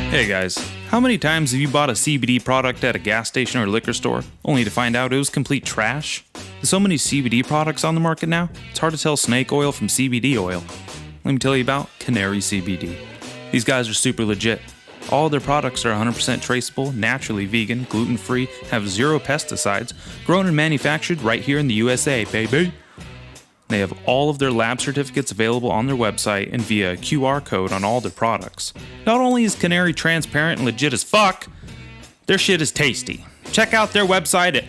Hey guys, how many times have you bought a CBD product at a gas station or liquor store, only to find out it was complete trash? There's so many CBD products on the market now, it's hard to tell snake oil from CBD oil. Let me tell you about Canary Cbd. These guys are super legit. All their products are 100% traceable, naturally vegan, gluten-free, have zero pesticides, grown and manufactured right here in the USA, baby. They have all of their lab certificates available on their website and via a QR code on all their products. Not only is Canary transparent and legit as fuck, their shit is tasty. Check out their website at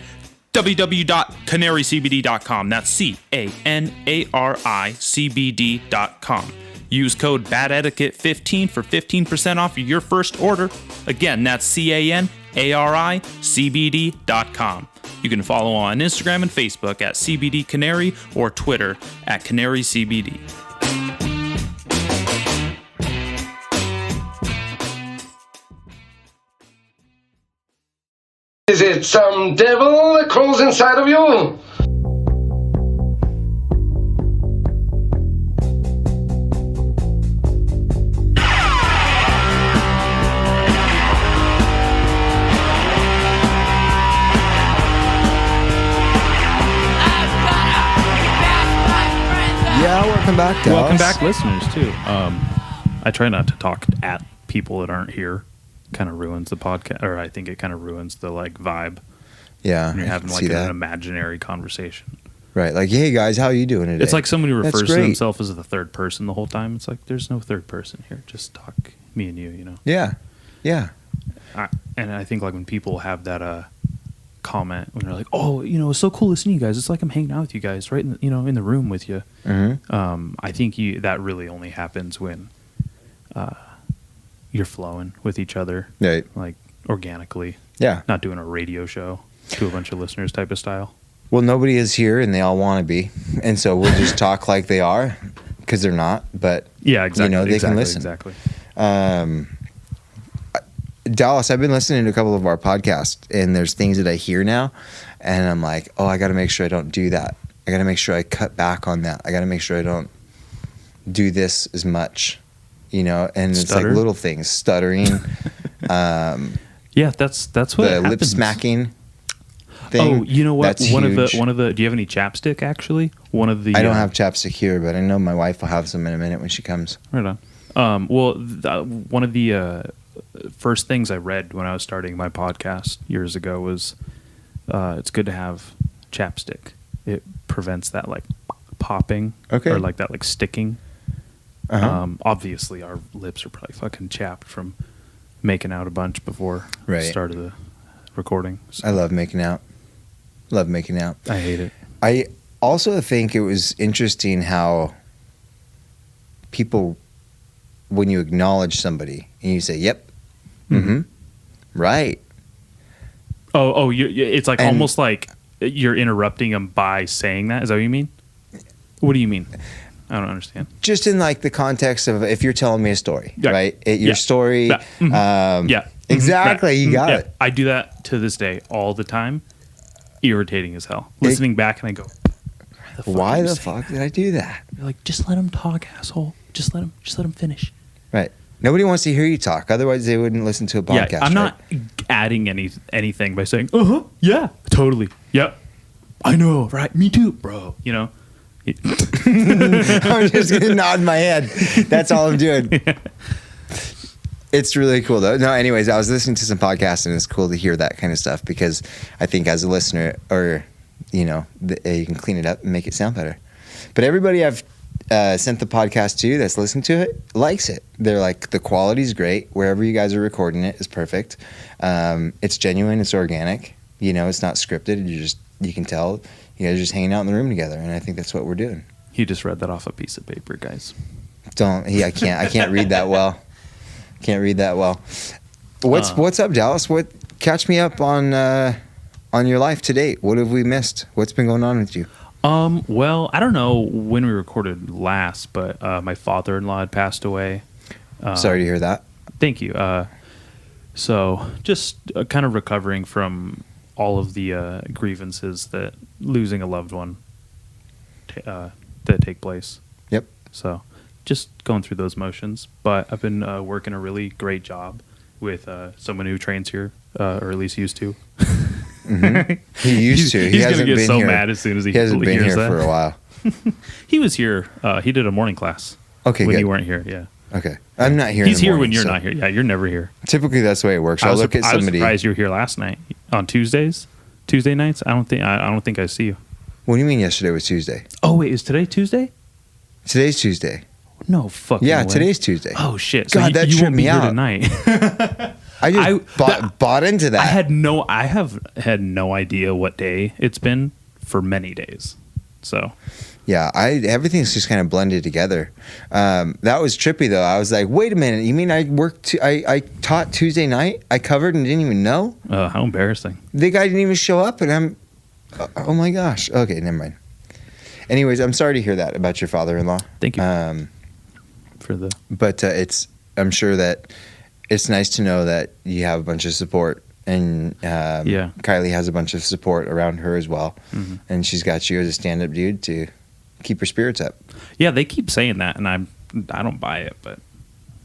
www.canarycbd.com. That's CANARICBD.com. Use code BADETIQUETTE15 for 15% off your first order. Again, that's CANARICBD.com. You can follow on Instagram and Facebook at CBD Canary or Twitter at Canary CBD. Is it some devil that crawls inside of you? Yeah, welcome back, Dallas. Welcome back, listeners, too. I try not to talk at people that aren't here. Kind of ruins the podcast, or I think it kind of ruins the vibe. Yeah, when you're having an imaginary conversation. Right, like, hey guys, how are you doing today? It's like somebody refers to themselves as the third person the whole time. It's like, there's no third person here. Just talk, me and you, you know? Yeah, yeah. And I think when people have that comment, when they're like, oh, it's so cool listening to you guys. It's like I'm hanging out with you guys right in the room with you. Mm-hmm. I think that really only happens when you're flowing with each other, right? Like organically. Yeah. Not doing a radio show to a bunch of listeners type of style. Well, nobody is here, and they all want to be, and so we'll just talk like they are, because they're not. But yeah, exactly. They can listen. Exactly. Dallas, I've been listening to a couple of our podcasts, and there's things that I hear now, and I'm like, oh, I got to make sure I don't do that. I got to make sure I cut back on that. I got to make sure I don't do this as much, and it's like little things, stuttering. Yeah, that's what the happens. lip smacking thing. Oh, you know what? That's one huge. of the. Do you have any chapstick? Actually, one of the. I don't have chapstick here, but I know my wife will have some in a minute when she comes. Right on. One of the first things I read when I was starting my podcast years ago was, it's good to have chapstick. It prevents that popping, or that sticking. Uh-huh. Obviously, our lips are probably fucking chapped from making out a bunch before the start of the recording. So. I love making out. I hate it. I also think it was interesting how people, when you acknowledge somebody and you say, yep, right. Oh, it's almost like you're interrupting them by saying that. Is that what you mean? What do you mean? I don't understand. Just in the context of if you're telling me a story, right? Your story. Yeah. Mm-hmm. Exactly. You got it. I do that to this day all the time. Irritating as hell. Listening back and I go, why the fuck did I do that? You're like, just let him talk, asshole. Just let him finish. Right. Nobody wants to hear you talk. Otherwise, they wouldn't listen to a podcast. Yeah, I'm not adding anything by saying, yeah, totally. Yep. I know, right? Me too, bro. I'm just going to nod my head. That's all I'm doing. Yeah. It's really cool, though. No, anyways, I was listening to some podcasts, and it's cool to hear that kind of stuff because I think as a listener, or, you can clean it up and make it sound better. But everybody I've sent the podcast to that's listened to it likes it. They're like, the quality's great. Wherever you guys are recording it is perfect. It's genuine. It's organic. It's not scripted. You can tell you guys are just hanging out in the room together, and I think that's what we're doing. He just read that off a piece of paper, guys. I can't read that well. What's up, Dallas? Catch me up on your life to date. What have we missed? What's been going on with you? Well, I don't know when we recorded last, but my father-in-law had passed away. Sorry to hear that. Thank you. So just kind of recovering from all of the grievances that losing a loved one that take place. Yep. So just going through those motions. But I've been working a really great job with someone who trains here, or at least used to. Mm-hmm. He used to. He's gonna get so mad as soon as he hasn't been hears here that. for a while. He was here. He did a morning class. Okay, when good. you weren't here. Yeah. Okay, I'm not here. He's in the here morning, when you're so not here. Yeah, you're never here. Typically, that's the way it works. I'll look at I was somebody. surprised you were here last night on Tuesday nights. I don't think I see you. What do you mean? Yesterday was Tuesday. Oh wait, is today Tuesday? Today's Tuesday. No fucking Yeah, way. today's Tuesday. Oh shit! God, that you tripped won't me be here out. tonight. I just bought into that. I have had no idea what day it's been for many days. So Yeah, everything's just kind of blended together. That was trippy though. I was like, wait a minute, you mean I taught Tuesday night? I covered and didn't even know? how embarrassing. The guy didn't even show up, and I'm, oh my gosh. Okay, never mind. Anyways, I'm sorry to hear that about your father-in-law. Thank you But I'm sure that it's nice to know that you have a bunch of support, and Kylie has a bunch of support around her as well, and she's got you as a stand-up dude to keep her spirits up. Yeah, they keep saying that, and I don't buy it, but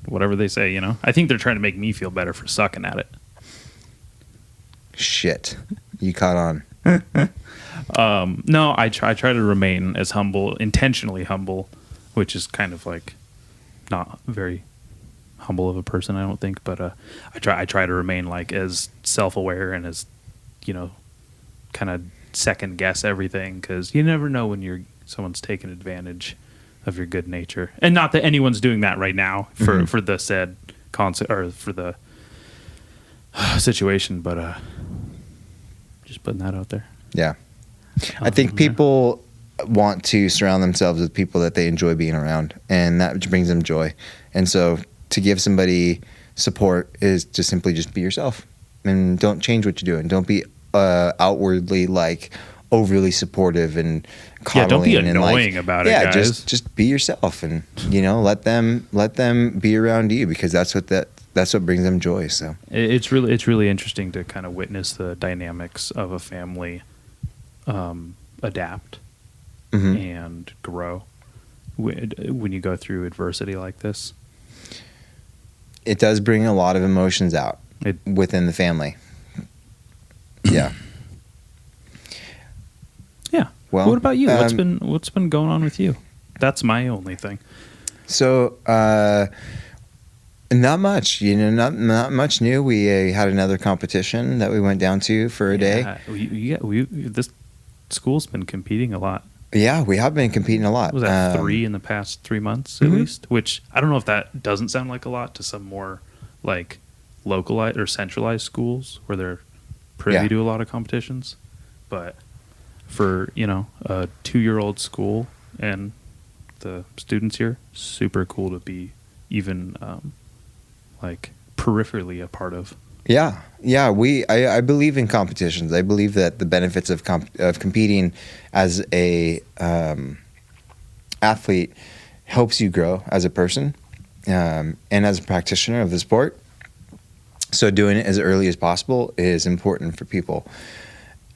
whatever they say, you know. I think they're trying to make me feel better for sucking at it. Shit, you caught on. No, I try to remain as humble, intentionally humble, which is kind of like not very humble of a person, I don't think, but I try to remain like as self-aware and as, you know, kind of second guess everything, because you never know when someone's taking advantage of your good nature, and not that anyone's doing that right now for the said concept or for the situation, but just putting that out there. Yeah. I think people want to surround themselves with people that they enjoy being around, and that brings them joy. And so to give somebody support is to simply just be yourself, and don't change what you're doing. Don't be outwardly like overly supportive and coddling. Don't be and annoying like, about it, guys. just be yourself, and let them be around you, because that's what brings them joy. So it's really interesting to kind of witness the dynamics of a family adapt and grow when you go through adversity like this. It does bring a lot of emotions out within the family. Yeah. Yeah. Well, what about you? What's been going on with you? That's my only thing. So, not much. Not much new. We had another competition that we went down to for a day. This school's been competing a lot. Yeah, we have been competing a lot. Was that 3 in the past 3 months at least? Which I don't know if that doesn't sound like a lot to some more like localized or centralized schools where they're privy to a lot of competitions, but for a 2-year-old school and the students here, super cool to be even like peripherally a part of. Yeah. I believe in competitions. I believe that the benefits of competing as a athlete helps you grow as a person and as a practitioner of the sport. So doing it as early as possible is important for people.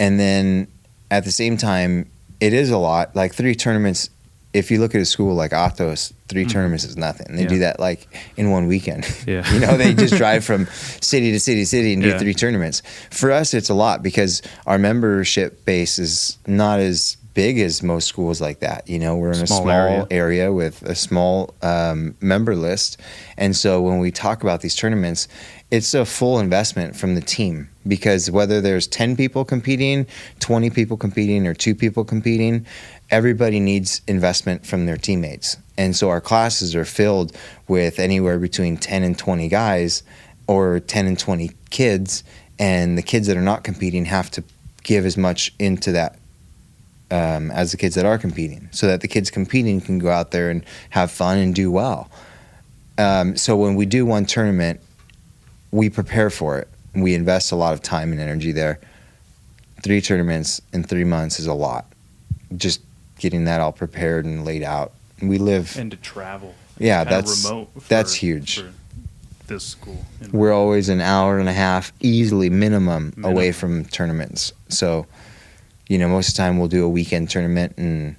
And then at the same time, it is a lot. Like 3 tournaments, if you look at a school like Athos, 3 tournaments is nothing. They do that like in one weekend. Yeah. They just drive from city to city and do 3 tournaments. For us, it's a lot because our membership base is not as big as most schools like that. We're in a small area with a small member list. And so when we talk about these tournaments, it's a full investment from the team, because whether there's 10 people competing, 20 people competing, or 2 people competing, everybody needs investment from their teammates. And so our classes are filled with anywhere between 10 and 20 guys or 10 and 20 kids, and the kids that are not competing have to give as much into that as the kids that are competing, so that the kids competing can go out there and have fun and do well. So when we do one tournament, we prepare for it. We invest a lot of time and energy there. 3 tournaments in 3 months is a lot. Just getting that all prepared and laid out. We live and to travel. Yeah, that's huge. For this school. We're always an hour and a half, easily minimum away from tournaments. So, most of the time we'll do a weekend tournament, and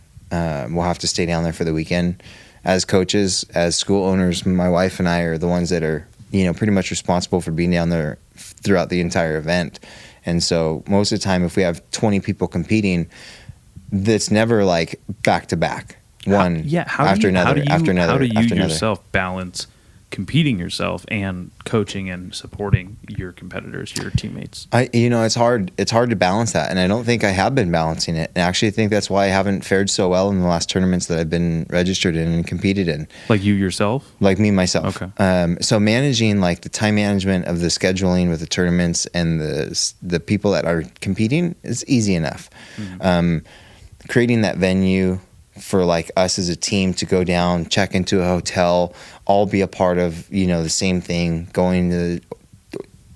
we'll have to stay down there for the weekend. As coaches, as school owners, my wife and I are the ones that are pretty much responsible for being down there throughout the entire event. And so most of the time, if we have 20 people competing, that's never like back to back, one after another. How do you yourself balance competing yourself and coaching and supporting your competitors, your teammates? It's hard. It's hard to balance that, and I don't think I have been balancing it. And I actually think that's why I haven't fared so well in the last tournaments that I've been registered in and competed in. Like you yourself? Like me myself. Okay. So managing like the time management of the scheduling with the tournaments and the people that are competing is easy enough. Mm-hmm. Creating that venue for like us as a team to go down, check into a hotel, all be a part of, the same thing, going to the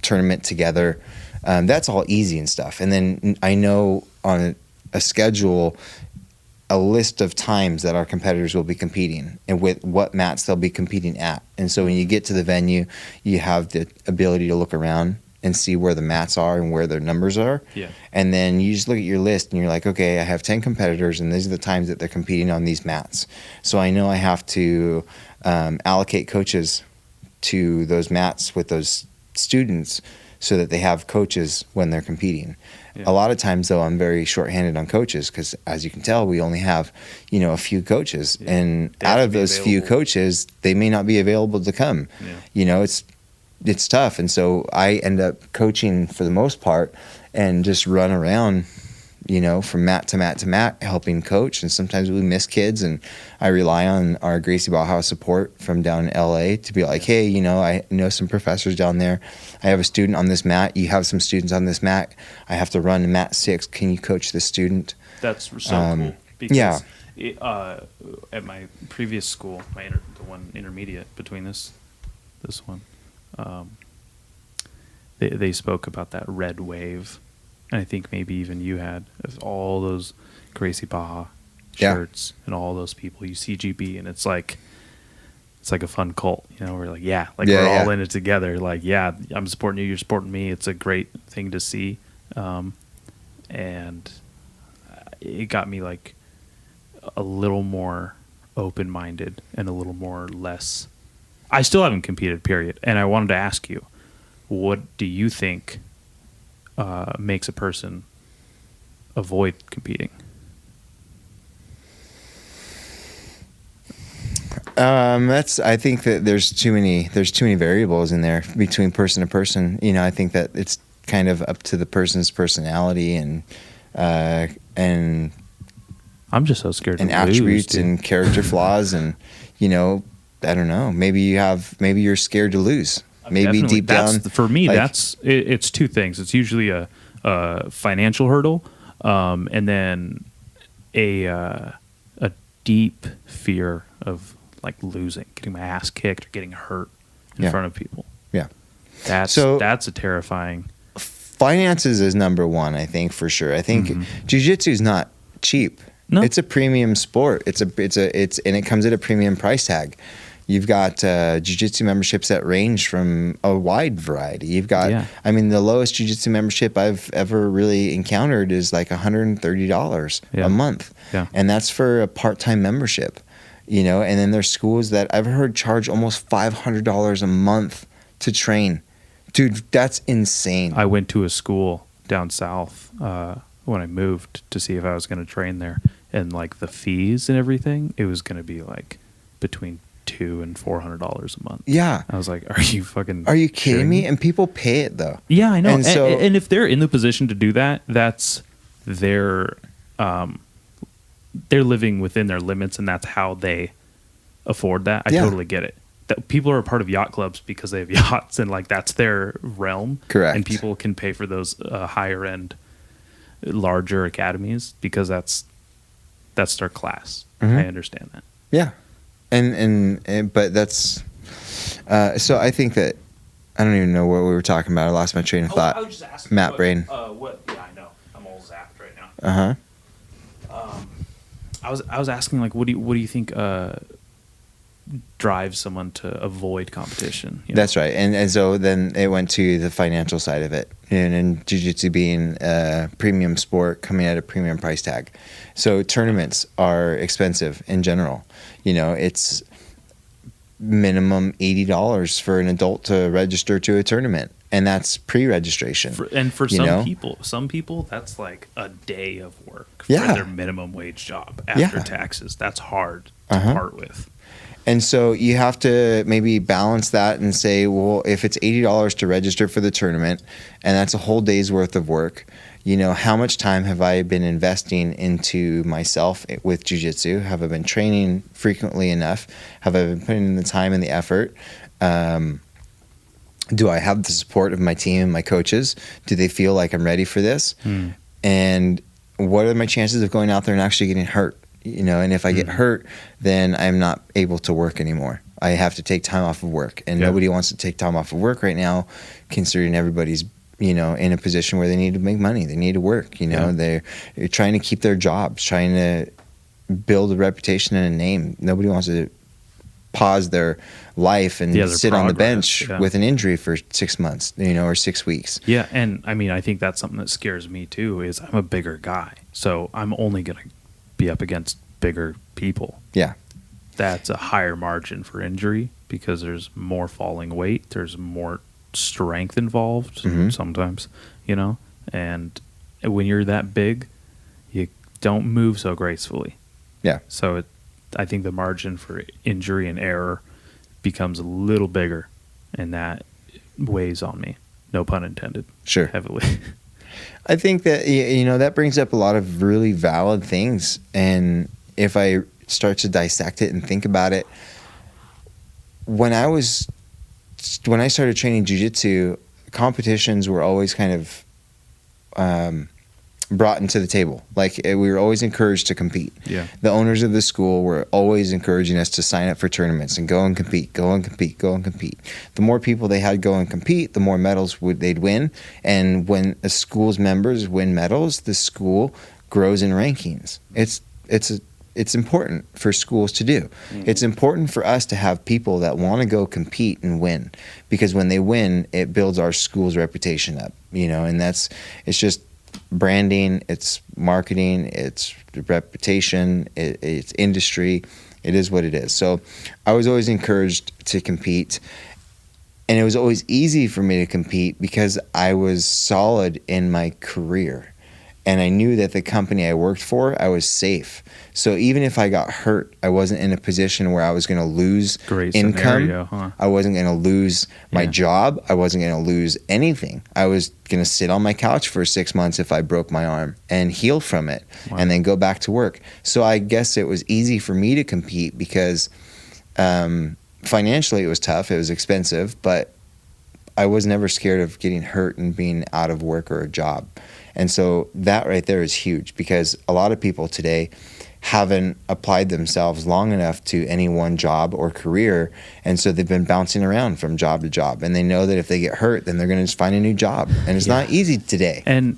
tournament together. That's all easy and stuff. And then I know on a schedule, a list of times that our competitors will be competing and with what mats they'll be competing at. And so when you get to the venue, you have the ability to look around and see where the mats are and where their numbers are. Yeah. And then you just look at your list and you're like, okay, I have 10 competitors and these are the times that they're competing on these mats. So I know I have to allocate coaches to those mats with those students so that they have coaches when they're competing. Yeah. A lot of times, though, I'm very shorthanded on coaches because, as you can tell, we only have, a few coaches. Yeah. And out of those few coaches, they may not be available to come. Yeah. It's tough. And so I end up coaching for the most part and just run around, from mat to mat to mat, helping coach. And sometimes we miss kids, and I rely on our Gracie Bauhaus support from down in LA to be like, hey, I know some professors down there. I have a student on this mat. You have some students on this mat. I have to run to mat 6. Can you coach this student? That's so cool. Because at my previous school, the one intermediate between this one, they spoke about that red wave, and I think maybe even you had all those Gracie Baja shirts and all those people. You CGB, and it's like a fun cult. We're like, we're all in it together. Like, I'm supporting you, you're supporting me. It's a great thing to see, and it got me like a little more open-minded and a little more less. I still haven't competed, period. And I wanted to ask you, what do you think makes a person avoid competing? I think that there's too many variables in there between person to person. I think that it's kind of up to the person's personality and I'm just so scared and to attributes lose, and character flaws and I don't know. Maybe you're scared to lose. Maybe definitely. Deep down, for me, it's two things. It's usually a financial hurdle, and then a deep fear of like losing, getting my ass kicked or getting hurt in front of people. Yeah, that's a terrifying. Finances is number one, I think, for sure. I think jiu-jitsu is not cheap. No. It's a premium sport. It's and it comes at a premium price tag. You've got jiu-jitsu memberships that range from a wide variety. You've got, the lowest jiu-jitsu membership I've ever really encountered is like $130 a month. Yeah. And that's for a part-time membership, and then there's schools that I've heard charge almost $500 a month to train. Dude, that's insane. I went to a school down south when I moved to see if I was going to train there, and like the fees and everything, it was going to be like between $200 and $400 a month. Yeah, I was like, "Are you kidding me?" And people pay it though. Yeah, I know. And if they're in the position to do that, that's they're living within their limits, and that's how they afford that. I totally get it. That people are a part of yacht clubs because they have yachts, and like that's their realm. Correct. And people can pay for those higher end, larger academies because that's their class. Mm-hmm. I understand that. Yeah. And but that's so I think that I don't even know what we were talking about. I lost my train of thought. I was just asking Matt Brain. Yeah, I know. I'm all zapped right now. I was asking like, what do you think drives someone to avoid competition? That's right. And so then it went to the financial side of it, and jiu-jitsu being a premium sport coming at a premium price tag. So tournaments are expensive in general. It's minimum $80 for an adult to register to a tournament, and that's pre-registration. For some people, that's like a day of work for their minimum wage job after taxes. That's hard to part with. And so you have to maybe balance that and say, well, if it's $80 to register for the tournament, and that's a whole day's worth of work, you know, how much time have I been investing into myself with jiu-jitsu? Have I been training frequently enough? Have I been putting in the time and the effort? Do I have the support of my team and my coaches? Do they feel like I'm ready for this? And what are my chances of going out there and actually getting hurt? You know, and if I get hurt, then I'm not able to work anymore. I have to take time off of work, and nobody wants to take time off of work right now, considering everybody's, you know, in a position where they need to make money. They need to work, you know. They're trying to keep their jobs, trying to build a reputation and a name. Nobody wants to pause their life and sit on the bench with an injury for 6 months, you know, or 6 weeks. Yeah, and I mean, I think that's something that scares me too, is I'm a bigger guy. So I'm only going to be up against bigger people. Yeah. That's a higher margin for injury because there's more falling weight. There's more strength involved sometimes, you know, and when you're that big, you don't move so gracefully. Yeah. So I think the margin for injury and error becomes a little bigger, and that weighs on me. No pun intended. Sure. Heavily. I think that, you know, that brings up a lot of really valid things. And if I start to dissect it and think about it, when I started training jiu-jitsu, competitions were always kind of brought into the table. Like, we were always encouraged to compete. Yeah. The owners of the school were always encouraging us to sign up for tournaments and go and compete, go and compete, go and compete. The more people they had go and compete, the more medals they'd win. And when a school's members win medals, the school grows in rankings. It's important for schools to do. It's important for us to have people that want to go compete and win, because when they win, it builds our school's reputation up, you know, and it's just branding, it's marketing, it's reputation, it's industry. It is what it is. So I was always encouraged to compete, and it was always easy for me to compete because I was solid in my career, and I knew that the company I worked for, I was safe. So even if I got hurt, I wasn't in a position where I was going to lose income. Scenario, huh? I wasn't going to lose my job. I wasn't going to lose anything. I was going to sit on my couch for 6 months if I broke my arm and heal from it, and then go back to work. So I guess it was easy for me to compete because financially it was tough. It was expensive, but I was never scared of getting hurt and being out of work or a job. And so that right there is huge, because a lot of people today haven't applied themselves long enough to any one job or career, and so they've been bouncing around from job to job, and they know that if they get hurt, then they're going to just find a new job, and it's not easy today. And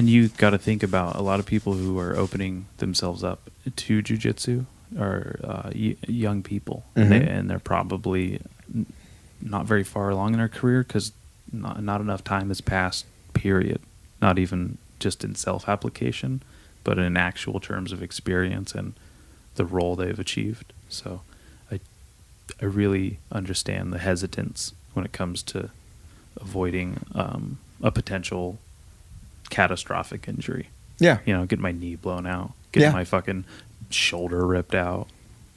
you got to think about a lot of people who are opening themselves up to jiu-jitsu are young people, and they're probably not very far along in their career because not enough time has passed, period. Not even just in self-application, but in actual terms of experience and the role they've achieved. So I really understand the hesitance when it comes to avoiding a potential catastrophic injury. Yeah. You know, getting my knee blown out, getting my fucking shoulder ripped out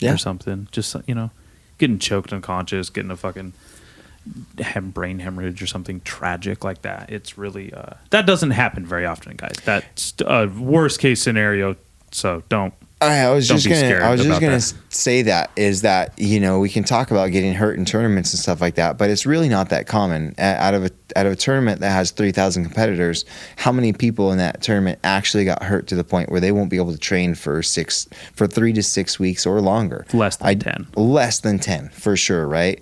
or something. Just, you know, getting choked unconscious, getting a fucking brain hemorrhage or something tragic like that. It's really that doesn't happen very often, guys. That's a worst case scenario, so don't. I was just gonna say that is that, you know, we can talk about getting hurt in tournaments and stuff like that, but it's really not that common. Out of a tournament that has 3,000 competitors, how many people in that tournament actually got hurt to the point where they won't be able to train for 3 to 6 weeks or longer? Less than 10. Less than 10 for sure, right?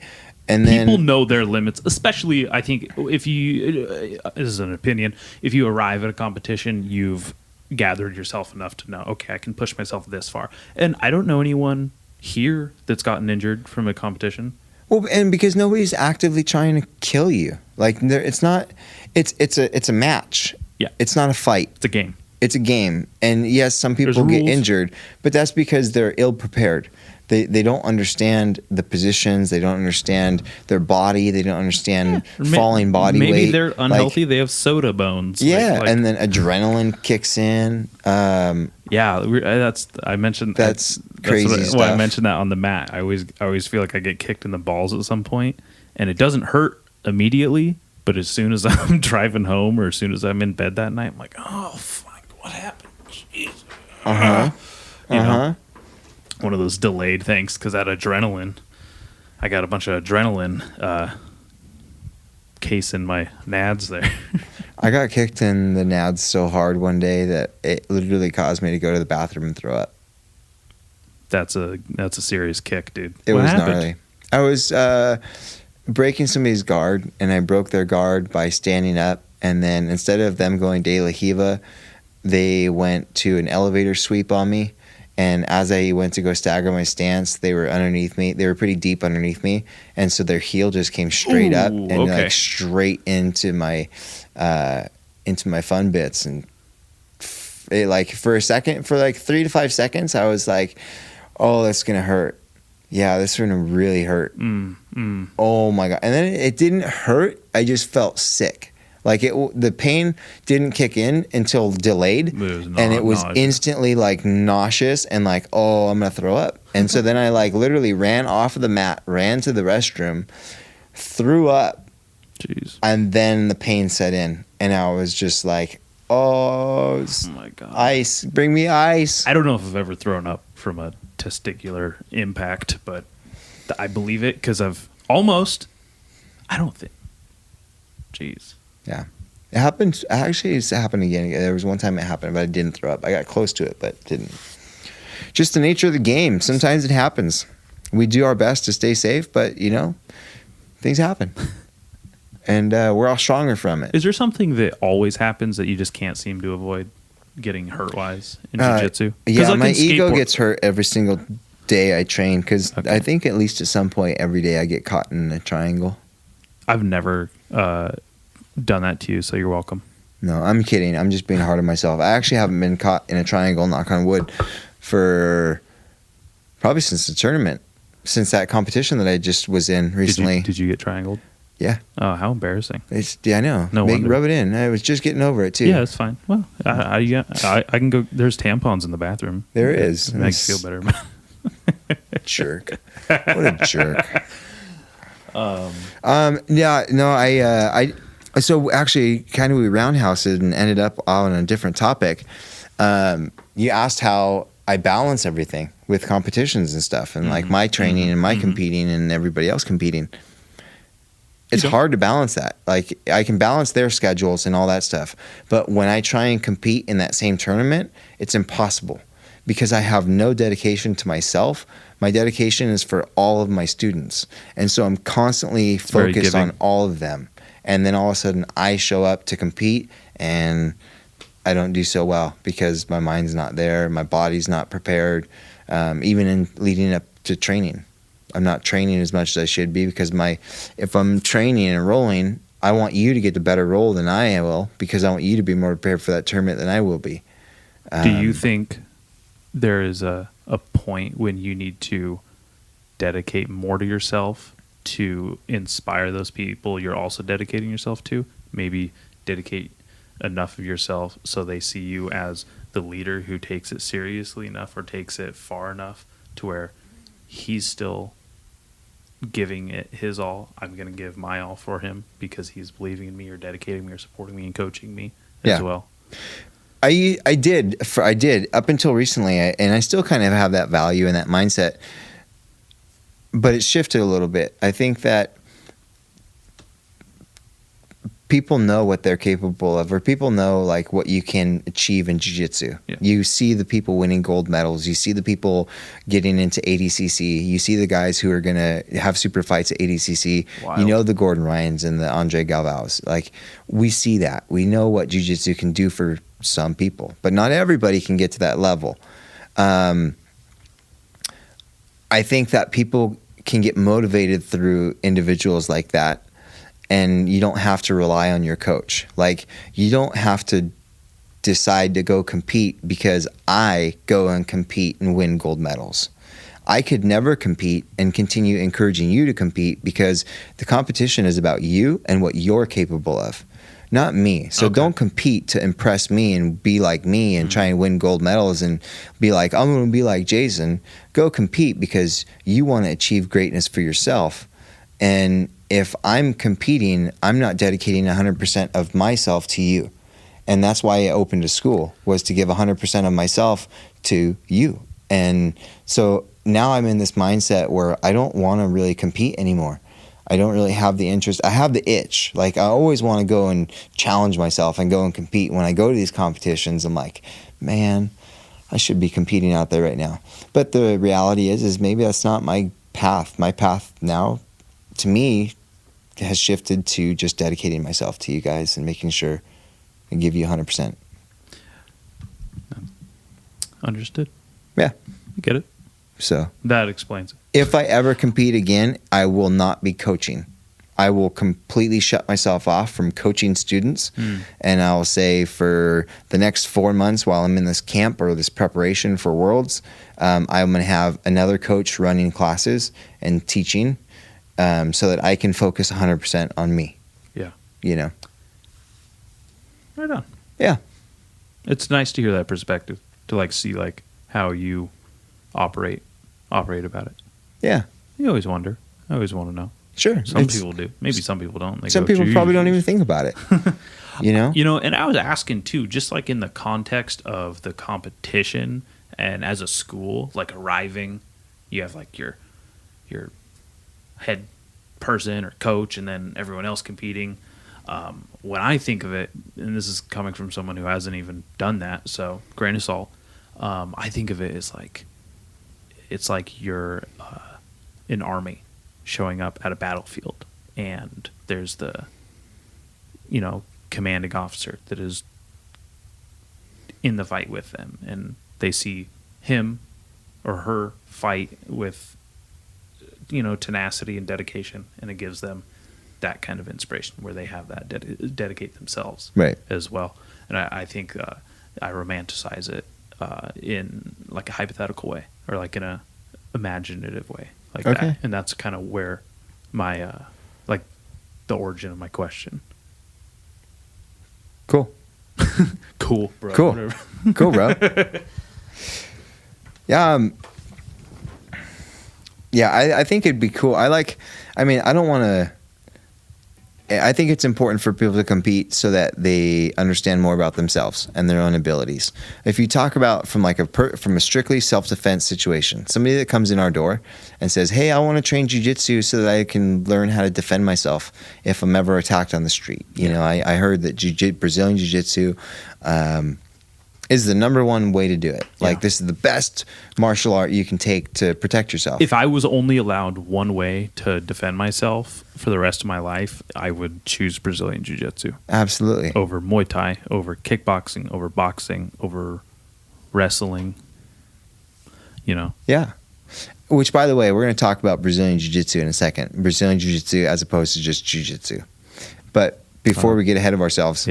And then people know their limits, especially, I think, if you, this is an opinion, if you arrive at a competition, you've gathered yourself enough to know, okay, I can push myself this far. And I don't know anyone here that's gotten injured from a competition. Well, and because nobody's actively trying to kill you. Like, it's a match. Yeah. It's not a fight. It's a game. It's a game. And yes, some people get injured, but that's because they're ill prepared. They don't understand the positions. They don't understand their body. They don't understand falling body weight. Maybe they're unhealthy. They have soda bones. Yeah, and then adrenaline kicks in. I mentioned that's crazy stuff. I mentioned that on the mat. I always feel like I get kicked in the balls at some point, and it doesn't hurt immediately. But as soon as I'm driving home or as soon as I'm in bed that night, I'm like, oh fuck, what happened? Jeez. You know, one of those delayed things because that adrenaline. I got a bunch of adrenaline case in my nads there. I got kicked in the nads so hard one day that it literally caused me to go to the bathroom and throw up. That's a serious kick, dude. It was gnarly. I was breaking somebody's guard, and I broke their guard by standing up, and then instead of them going de la Hiva, they went to an elevator sweep on me. And as I went to go stagger my stance, they were underneath me. They were pretty deep underneath me, and so their heel just came straight up and like straight into my fun bits. And it, like, for a second, for like 3 to 5 seconds, I was like, "Oh, that's gonna hurt. Yeah, this is gonna really hurt. Oh my god!" And then it didn't hurt. I just felt sick. Like the pain didn't kick in until delayed, and it was instantly like nauseous and like, oh, I'm gonna throw up. And so then I like literally ran off of the mat, ran to the restroom, threw up. Jeez. And then the pain set in, and I was just like, oh my god, ice, bring me ice. I don't know if I've ever thrown up from a testicular impact, but I believe it because I've almost. I don't think. Jeez. Yeah. It happened. Actually, it's happened again. There was one time it happened, but I didn't throw up. I got close to it, but didn't. Just the nature of the game. Sometimes it happens. We do our best to stay safe, but, you know, things happen. And we're all stronger from it. Is there something that always happens that you just can't seem to avoid getting hurt-wise in jiu-jitsu? Yeah, like my ego gets hurt every single day I train because I think at least at some point every day I get caught in a triangle. I've never done that to you, so you're welcome. No, I'm kidding. I'm just being hard on myself. I actually haven't been caught in a triangle, knock on wood, for probably since the tournament, since that competition that I just was in recently. Did you get triangled? Yeah. Oh, how embarrassing. Yeah, I know. No wonder. Rub it in. I was just getting over it, too. Yeah, it's fine. Well, I can go. There's tampons in the bathroom. There is. It makes you feel better. Jerk. What a jerk. So actually, kind of we roundhoused it and ended up on a different topic. You asked how I balance everything with competitions and stuff, and like my training and my competing and everybody else competing. It's hard to balance that. Like I can balance their schedules and all that stuff, but when I try and compete in that same tournament, it's impossible because I have no dedication to myself. My dedication is for all of my students, and so I'm constantly focused on all of them. And then all of a sudden I show up to compete and I don't do so well because my mind's not there. My body's not prepared. Even in leading up to training, I'm not training as much as I should be because if I'm training and rolling, I want you to get the better roll than I will because I want you to be more prepared for that tournament than I will be. Do you think there is a point when you need to dedicate more to yourself to inspire those people you're also dedicating yourself to? Maybe dedicate enough of yourself so they see you as the leader who takes it seriously enough or takes it far enough to where he's still giving it his all. I'm going to give my all for him because he's believing in me or dedicating me or supporting me and coaching me as well. I did up until recently, and I still kind of have that value and that mindset. But it shifted a little bit. I think that people know what they're capable of, or people know like what you can achieve in jiu-jitsu. Yeah. You see the people winning gold medals. You see the people getting into ADCC. You see the guys who are going to have super fights at ADCC. Wild. You know the Gordon Ryans and the Andre Galvaos. Like we see that. We know what jiu-jitsu can do for some people, but not everybody can get to that level. I think that people can get motivated through individuals like that, and you don't have to rely on your coach. Like, you don't have to decide to go compete because I go and compete and win gold medals. I could never compete and continue encouraging you to compete because the competition is about you and what you're capable of, not me. So don't compete to impress me and be like me and try and win gold medals and be like, I'm going to be like Jason. Go compete because you want to achieve greatness for yourself. And if I'm competing, I'm not dedicating 100% of myself to you. And that's why I opened a school, was to give 100% of myself to you. And so now I'm in this mindset where I don't want to really compete anymore. I don't really have the interest. I have the itch. Like, I always want to go and challenge myself and go and compete. When I go to these competitions, I'm like, man, I should be competing out there right now. But the reality is maybe that's not my path. My path now, to me, has shifted to just dedicating myself to you guys and making sure I give you 100%. Understood. Yeah. I get it. So that explains it. If I ever compete again, I will not be coaching. I will completely shut myself off from coaching students. And I'll say for the next 4 months while I'm in this camp or this preparation for Worlds, I'm going to have another coach running classes and teaching so that I can focus 100% on me. Yeah. You know? Right on. Yeah. It's nice to hear that perspective, to like see like how you operate about it. Yeah. You always wonder. I always want to know. Sure. Some people do. Maybe some people don't. They some go, people probably don't even think about it. You know? You know, and I was asking too, just like in the context of the competition and as a school, like arriving, you have like your head person or coach and then everyone else competing. When I think of it, and this is coming from someone who hasn't even done that, so grain of salt, I think of it as like, it's like you're an army showing up at a battlefield, and there's the, commanding officer that is in the fight with them, and they see him or her fight with, tenacity and dedication, and it gives them that kind of inspiration where they have that dedicate themselves as well. And I think I romanticize it in like a hypothetical way or like in a imaginative way like that. And that's kind of where my like the origin of my question. Cool. Cool, bro. Cool. Whatever. Cool, bro. Yeah. Yeah, I think it'd be cool. I think it's important for people to compete so that they understand more about themselves and their own abilities. If you talk about from a strictly self-defense situation, somebody that comes in our door and says, "Hey, I want to train jiu-jitsu so that I can learn how to defend myself if I'm ever attacked on the street." I heard that Brazilian Jiu-Jitsu is the number one way to do it. Like, this is the best martial art you can take to protect yourself. If I was only allowed one way to defend myself for the rest of my life, I would choose Brazilian Jiu-Jitsu. Absolutely. Over Muay Thai, over kickboxing, over boxing, over wrestling. Yeah. Which, by the way, we're going to talk about Brazilian Jiu-Jitsu in a second. Brazilian Jiu-Jitsu as opposed to just Jiu-Jitsu. But before we get ahead of ourselves,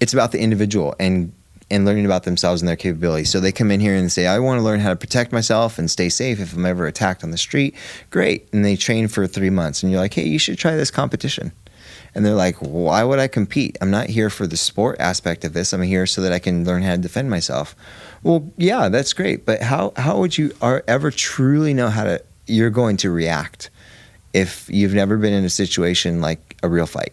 it's about the individual and learning about themselves and their capabilities. So they come in here and say, I want to learn how to protect myself and stay safe if I'm ever attacked on the street. Great. And they train for 3 months. And you're like, hey, you should try this competition. And they're like, why would I compete? I'm not here for the sport aspect of this. I'm here so that I can learn how to defend myself. Well, yeah, that's great. But how would you ever truly know how you're going to react if you've never been in a situation like a real fight?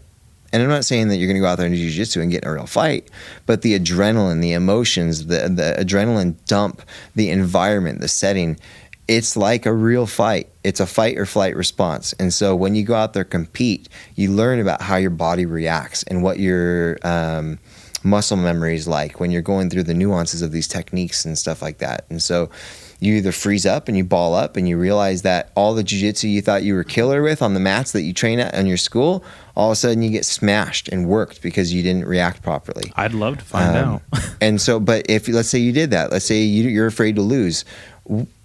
And I'm not saying that you're going to go out there and do jiu-jitsu and get in a real fight, but the adrenaline, the emotions, the adrenaline dump, the environment, the setting, it's like a real fight. It's a fight or flight response. And so when you go out there compete, you learn about how your body reacts and what your muscle memory is like when you're going through the nuances of these techniques and stuff like that. And so you either freeze up and you ball up and you realize that all the jiu-jitsu you thought you were killer with on the mats that you train at in your school, all of a sudden you get smashed and worked because you didn't react properly. I'd love to find out. And so, but if let's say you did that, let's say you're afraid to lose,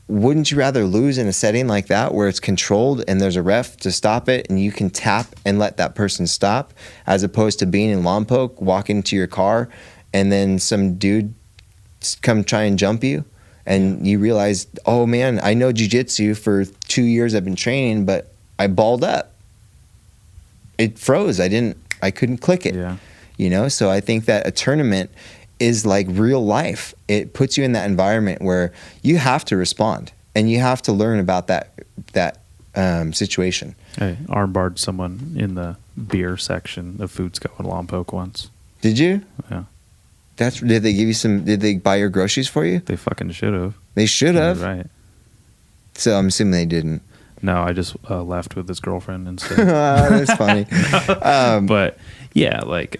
wouldn't you rather lose in a setting like that where it's controlled and there's a ref to stop it and you can tap and let that person stop, as opposed to being in Lompoc, walk into your car and then some dude come try and jump you And you realize, oh man, I know jiu-jitsu for 2 years I've been training, but I balled up. It froze. I couldn't click it. Yeah. You know, so I think that a tournament is like real life. It puts you in that environment where you have to respond and you have to learn about that situation. I armbarred someone in the beer section of Food Scout in Lompoc once. Did you? Yeah. Did they give you some? Did they buy your groceries for you? They fucking should have. They should have. Right. So I'm assuming they didn't. No, I just left with his girlfriend instead. That's funny. But yeah, like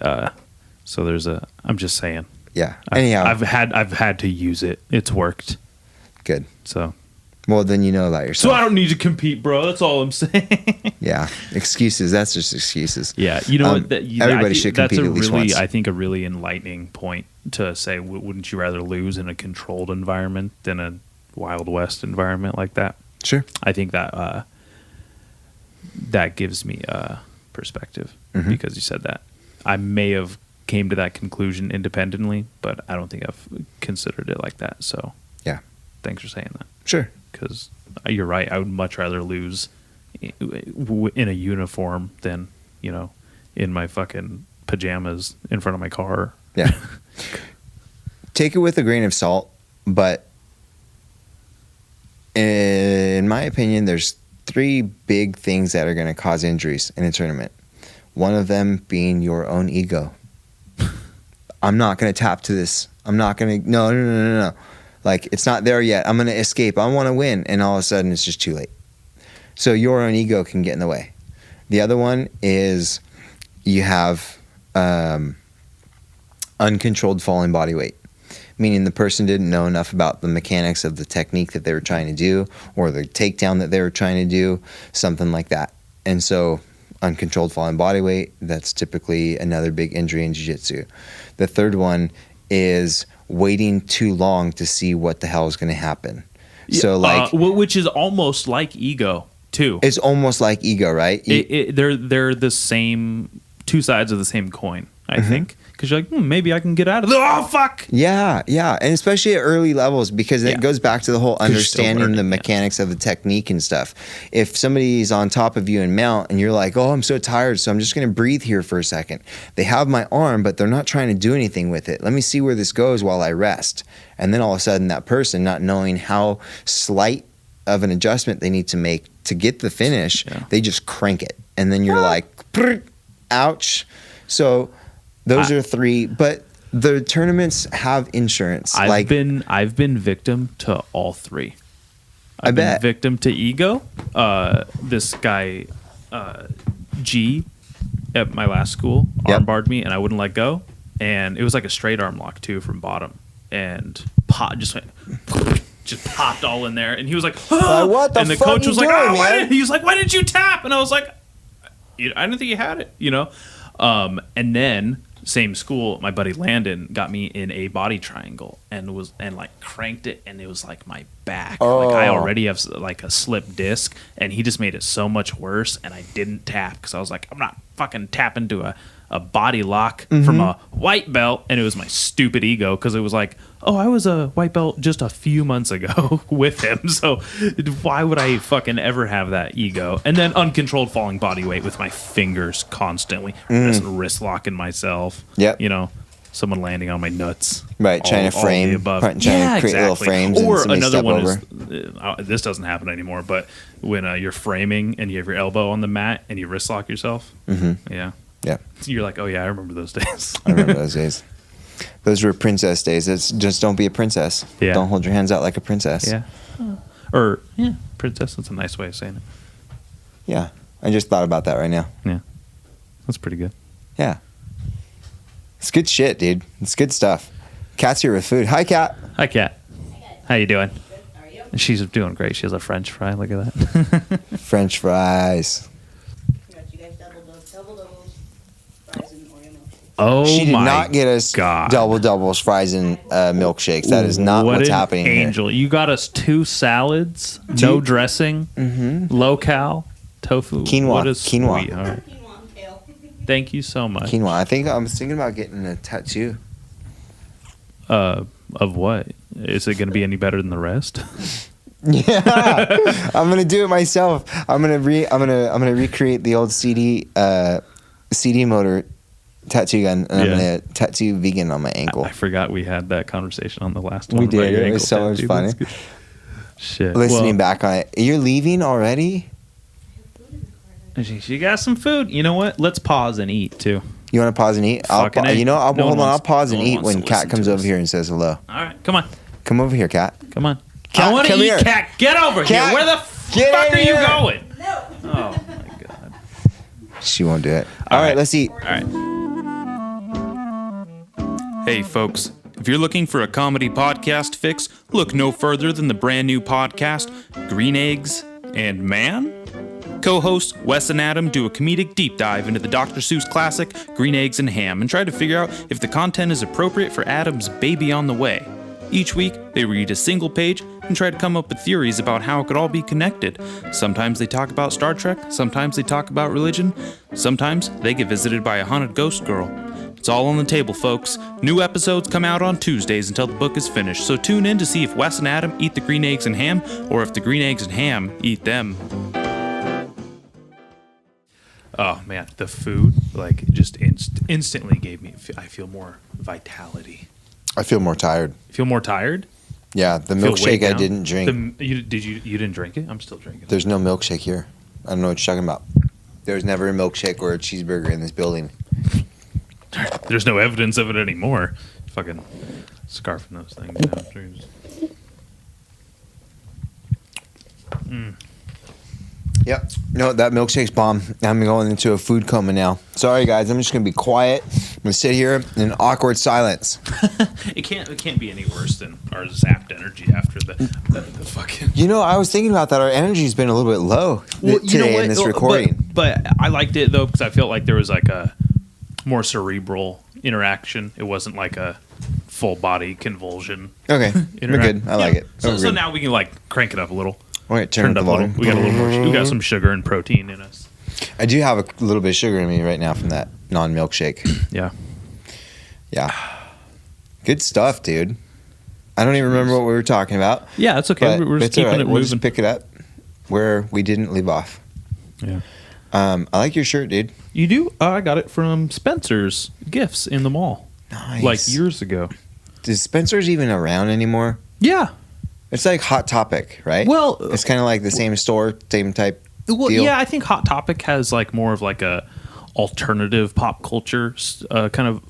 so there's I'm just saying. Yeah. Anyhow, I've had to use it. It's worked. Good. So. Well, then you know about yourself. So I don't need to compete, bro. That's all I'm saying. Yeah. Excuses. That's just excuses. Yeah. You know what? Everybody should compete at least once. I think a really enlightening point to say, wouldn't you rather lose in a controlled environment than a Wild West environment like that? Sure. I think that that gives me perspective because you said that. I may have came to that conclusion independently, but I don't think I've considered it like that. So yeah, thanks for saying that. Sure. Because you're right. I would much rather lose in a uniform than, you know, in my fucking pajamas in front of my car. Yeah. Take it with a grain of salt, but in my opinion, there's 3 big things that are going to cause injuries in a tournament. One of them being your own ego. I'm not going to tap to this. I'm not going to. No. Like, it's not there yet. I'm going to escape. I want to win. And all of a sudden, it's just too late. So your own ego can get in the way. The other one is you have uncontrolled falling body weight, meaning the person didn't know enough about the mechanics of the technique that they were trying to do or the takedown that they were trying to do, something like that. And so uncontrolled falling body weight, that's typically another big injury in jiu-jitsu. The third one is waiting too long to see what the hell is going to happen. So like, which is almost like ego too. It's almost like ego, right? They're the same, 2 sides of the same coin, I think. Because you're like, maybe I can get out of this. Oh, fuck. Yeah. And especially at early levels, because it goes back to the whole understanding the mechanics of the technique and stuff. If somebody's on top of you and mount and you're like, oh, I'm so tired, so I'm just going to breathe here for a second. They have my arm, but they're not trying to do anything with it. Let me see where this goes while I rest. And then all of a sudden that person, not knowing how slight of an adjustment they need to make to get the finish, they just crank it. And then you're like, ouch. So those are 3, but the tournaments have insurance. I've been victim to all 3. I've been victim to ego. This guy G at my last school armbarred me and I wouldn't let go, and it was like a straight arm lock too from bottom, and just popped all in there, and he was like, oh! What the and the fuck coach you was doing, like, he was like, why didn't you tap? And I was like, I didn't think you had it, you know. And then same school, my buddy Landon got me in a body triangle and like cranked it, and it was like my back. Like I already have like a slip disc, and he just made it so much worse. And I didn't tap because I was like, I'm not fucking tapping to a body lock from a white belt. And it was my stupid ego because it was like, oh, I was a white belt just a few months ago with him. So why would I fucking ever have that ego? And then uncontrolled falling body weight with my fingers constantly, wrist locking myself. Yep. You know, someone landing on my nuts. Right, trying to frame, trying to create little frames. Or and another one over. is, this doesn't happen anymore, but when you're framing and you have your elbow on the mat and you wrist lock yourself. Yeah. You're like, oh yeah, I remember those days. I remember those days. Those were princess days. It's just don't be a princess. Yeah. Don't hold your hands out like a princess. Yeah. Princess. That's a nice way of saying it. Yeah. I just thought about that right now. Yeah. That's pretty good. Yeah. It's good shit, dude. It's good stuff. Kat's here with food. Hi, Kat. Hi, Kat. How you doing? Good. How are you? She's doing great. She has a French fry. Look at that. French fries. Got you guys double-doubles, fries and Oreo milkshake. Oh, She did my not get us God. doubles, fries, and milkshakes. That is not what what's an happening angel. You got us 2 salads, no dressing, low cal, tofu. Quinoa. What a Quinoa. sweetheart. Quinoa and kale. Thinking you so much. here. Quinoa. I think I was thinking about getting a tattoo. Of what? Is it going to be any better than the rest? Yeah, I'm gonna do it myself. I'm gonna recreate the old CD motor tattoo gun, and I'm gonna tattoo vegan on my ankle. I forgot we had that conversation on the last one. We did. It was so much fun. Shit. Listening back on it, you're leaving already. She got some food. You know what? Let's pause and eat too. You want to pause and eat? I'll pause and eat when Kat comes over here and says hello. All right, come on. Come over here, Kat. Come on. Kat, I want to eat, here. Kat. Get over Kat, here. Where the fuck are you going? No. Oh, my God. She won't do it. All right, let's eat. All right. Hey, folks. If you're looking for a comedy podcast fix, look no further than the brand new podcast, Green Eggs and Man. Co-hosts Wes and Adam do a comedic deep dive into the Dr. Seuss classic, Green Eggs and Ham, and try to figure out if the content is appropriate for Adam's baby on the way. Each week, they read a single page and try to come up with theories about how it could all be connected. Sometimes they talk about Star Trek, sometimes they talk about religion, sometimes they get visited by a haunted ghost girl. It's all on the table, folks. New episodes come out on Tuesdays until the book is finished, so tune in to see if Wes and Adam eat the green eggs and ham, or if the green eggs and ham eat them. Oh man, the food just instantly gave me. I feel more vitality. I feel more tired. You feel more tired? Yeah, the milkshake I didn't drink. You didn't drink it? I'm still drinking. There's no milkshake here. I don't know what you're talking about. There's never a milkshake or a cheeseburger in this building. There's no evidence of it anymore. Fucking scarfing those things out. Yep. No, that milkshake's bomb. I'm going into a food coma now. Sorry, guys. I'm just going to be quiet. I'm going to sit here in awkward silence. It can't be any worse than our zapped energy after the fucking... You know, I was thinking about that. Our energy's been a little bit low today in this recording. But I liked it, though, because I felt like there was like a more cerebral interaction. It wasn't like a full body convulsion. Okay. We're good. I like it. So now we can like crank it up a little. Wait, turn up the volume. We got a little more. We got some sugar and protein in us. I do have a little bit of sugar in me right now from that non-milkshake. Yeah. Yeah. Good stuff, dude. I don't even remember what we were talking about. Yeah, that's okay. We're just keeping it moving. We'll just pick it up where we didn't leave off. Yeah. I like your shirt, dude. You do? I got it from Spencer's Gifts in the mall. Nice. Like years ago. Is Spencer's even around anymore? Yeah. It's like Hot Topic, right? Well, it's kind of like the same store, same type deal. Yeah, I think Hot Topic has like more of like a alternative pop culture kind of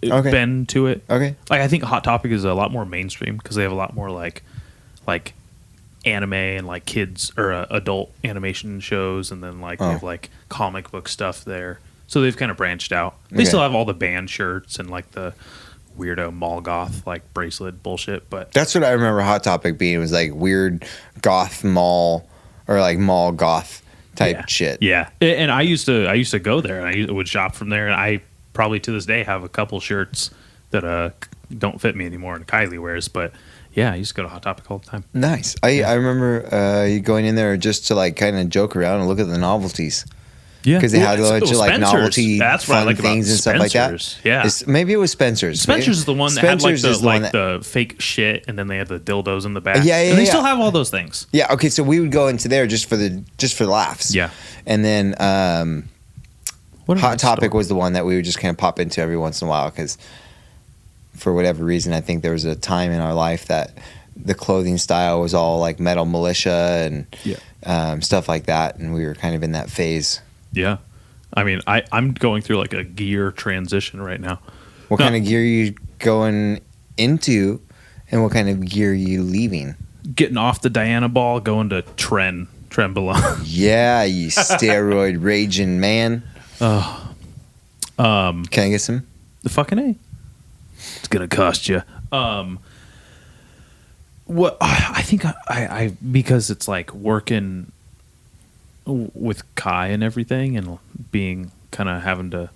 bend to it. Okay. Like I think Hot Topic is a lot more mainstream because they have a lot more like anime and like kids or adult animation shows, and then like they have like comic book stuff there. So they've kind of branched out. They still have all the band shirts and like the weirdo mall goth like bracelet bullshit, but that's what I remember Hot Topic being, was like weird goth mall or like mall goth type shit. Yeah, and I used to go there and I would shop from there, and I probably to this day have a couple shirts that don't fit me anymore and Kylie wears, but yeah, I used to go to Hot Topic all the time. Nice. I remember you going in there just to like kind of joke around and look at the novelties. Yeah, because they had a bunch of like novelty fun things and stuff like that. Yeah, maybe it was Spencer's. Spencer's is the one that had the fake shit, and then they had the dildos in the back. Yeah, and they still have all those things. Yeah. Okay, so we would go into there just for the laughs. Yeah, and then Hot Topic was the one that we would just kind of pop into every once in a while because for whatever reason, I think there was a time in our life that the clothing style was all like Metal Militia and stuff like that, and we were kind of in that phase. Yeah. I mean, I'm going through like a gear transition right now. What kind of gear are you going into, and what kind of gear are you leaving? Getting off the Diana ball, going to Trenbolone. Yeah, you steroid raging man. Can I get some? The fucking A. It's going to cost you. What I think I because it's like working with Kai and everything, and being kind of having to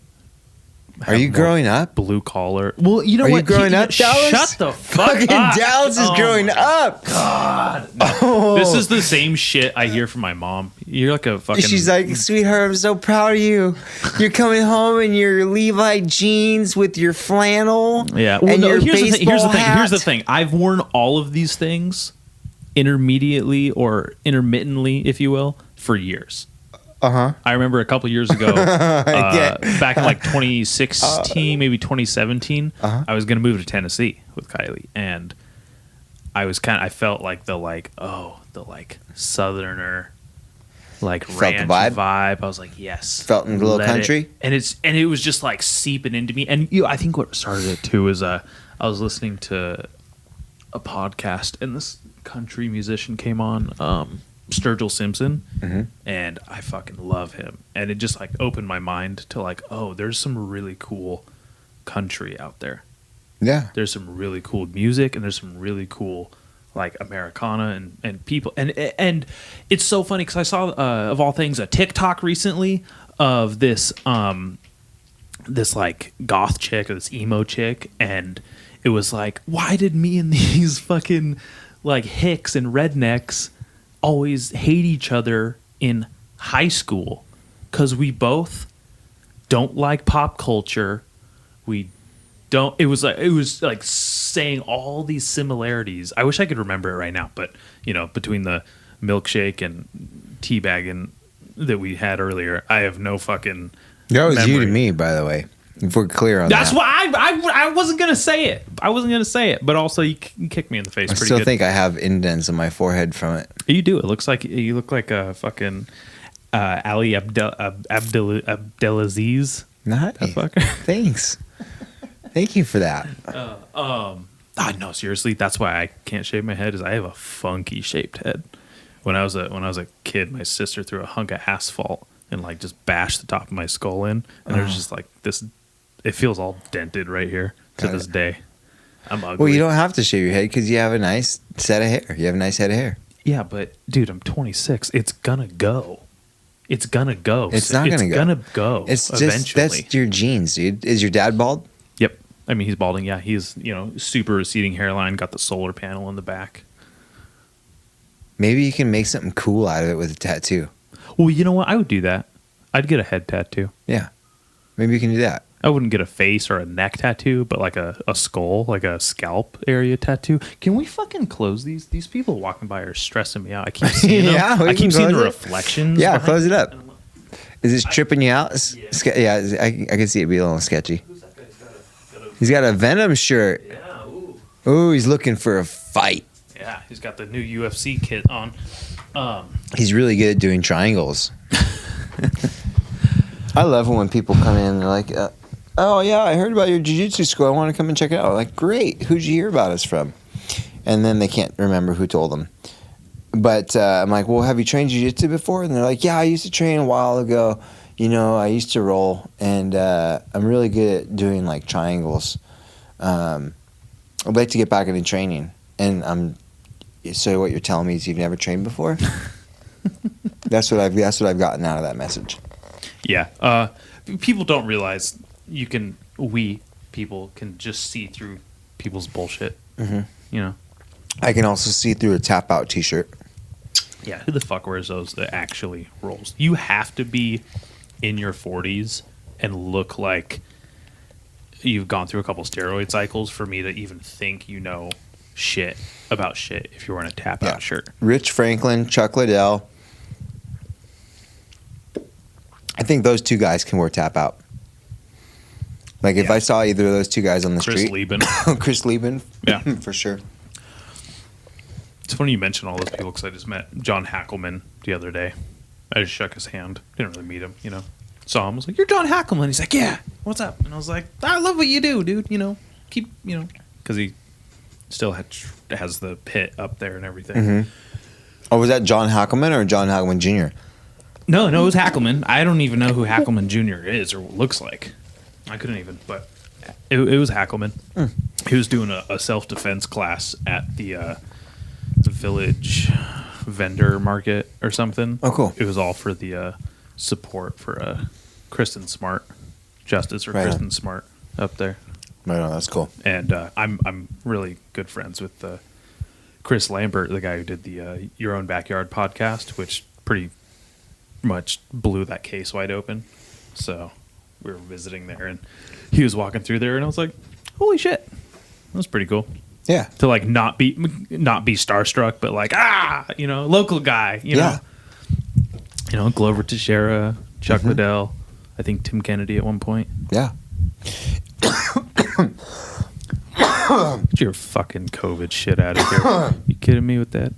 Are you growing up? Blue collar. Well, you know Are what? you growing up, Dallas? Shut the fuck Fucking up. Dallas is growing up. God. Oh. This is the same shit I hear from my mom. You're like a fucking. She's like, sweetheart, I'm so proud of you. You're coming home in your Levi jeans with your flannel. Yeah. Well, and no, your here's the thing. hat. Here's the thing. I've worn all of these things intermediately or intermittently, if you will, for years. Uh-huh. I remember a couple years ago, back in like 2016, maybe 2017, I was going to move to Tennessee with Kylie, and I felt like the southerner, like ranch vibe. I was like, yes, Felt in a little country, and it was just like seeping into me. And I think what started it too is I was listening to a podcast, and this country musician came on. Sturgill Simpson, and I fucking love him, and it just like opened my mind to like, oh, there's some really cool country out there. Yeah, there's some really cool music, and there's some really cool like Americana and people, and it's so funny because I saw of all things a TikTok recently of this this like goth chick or this emo chick, and it was like, why did me and these fucking like hicks and rednecks always hate each other in high school? Because we both don't like pop culture. We don't. It was like saying all these similarities. I wish I could remember it right now, but between the milkshake and teabagging that we had earlier, I have no fucking. That was memory. you to me, by the way. If we're clear on That's that. why I wasn't gonna say it. I wasn't gonna say it, but also you kicked me in the face. I pretty still good. think I have indents on my forehead from it. You do. It looks like you look like a fucking Ali Abdelaziz. Nice. That fucker. Thanks. Thank you for that. No, seriously, that's why I can't shave my head. Is I have a funky shaped head. When I was a kid, my sister threw a hunk of asphalt and like just bashed the top of my skull in, and there's just like this. It feels all dented right here to this day. I'm ugly. Well, you don't have to shave your head because you have a nice set of hair. You have a nice head of hair. Yeah, but dude, I'm 26. It's gonna go. It's gonna go. It's not gonna go. It's gonna go. It's just eventually. that's your genes, dude. Is your dad bald? Yep. I mean, he's balding. Yeah, he's super receding hairline. Got the solar panel in the back. Maybe you can make something cool out of it with a tattoo. Well, you know what? I would do that. I'd get a head tattoo. Yeah. Maybe you can do that. I wouldn't get a face or a neck tattoo, but like a skull, like a scalp area tattoo. Can we fucking close these? These people walking by are stressing me out. I keep seeing them. Yeah, we I can keep seeing the close it. reflections. Yeah, behind close it me. up. Is this tripping you out? Yeah, I can see it be a little sketchy. Who's that guy? He's got a Venom shirt. Yeah, ooh. Ooh, he's looking for a fight. Yeah, he's got the new UFC kit on. He's really good at doing triangles. I love when people come in and they're like, oh, yeah, I heard about your jiu-jitsu school. I want to come and check it out. I'm like, great. Who'd you hear about us from? And then they can't remember who told them. But I'm like, well, have you trained jiu-jitsu before? And they're like, yeah, I used to train a while ago. I used to roll, and I'm really good at doing, like, triangles. I'd like to get back into training. And so what you're telling me is you've never trained before? That's what I've gotten out of that message. Yeah. People don't realize we people can just see through people's bullshit. Mm-hmm. I can also see through a tap out t-shirt. Yeah. Who the fuck wears those that actually rolls? You have to be in your 40s and look like you've gone through a couple steroid cycles for me to even think shit about shit if you're wearing a tap out shirt. Rich Franklin, Chuck Liddell. I think those two guys can wear tap out. Like if I saw either of those two guys on the Chris street. Lieben. Chris Lieben. Yeah. For sure. It's funny you mention all those people because I just met John Hackelman the other day. I just shook his hand. Didn't really meet him, Saw him. Was like, "You're John Hackelman." He's like, "Yeah, what's up?" And I was like, "I love what you do, dude. Keep, because he still has the pit up there and everything." Mm-hmm. Oh, was that John Hackelman or John Hackelman Jr.? No, it was Hackelman. I don't even know who Hackelman Jr. is or looks like. I couldn't even, but it was Hackelman. He was doing a self-defense class at the Village vendor market or something. Oh, cool. It was all for the support for Kristen Smart. Justice for Right on. Kristen Smart up there. Right on, that's cool. And I'm really good friends with Chris Lambert, the guy who did the Your Own Backyard podcast, which pretty much blew that case wide open. So we were visiting there, and he was walking through there, and I was like, "Holy shit, that was pretty cool." Yeah. To like not be starstruck, but like local guy, Yeah. Glover Teixeira, Chuck Liddell, I think Tim Kennedy at one point. Yeah. Get your fucking COVID shit out of here. You kidding me with that?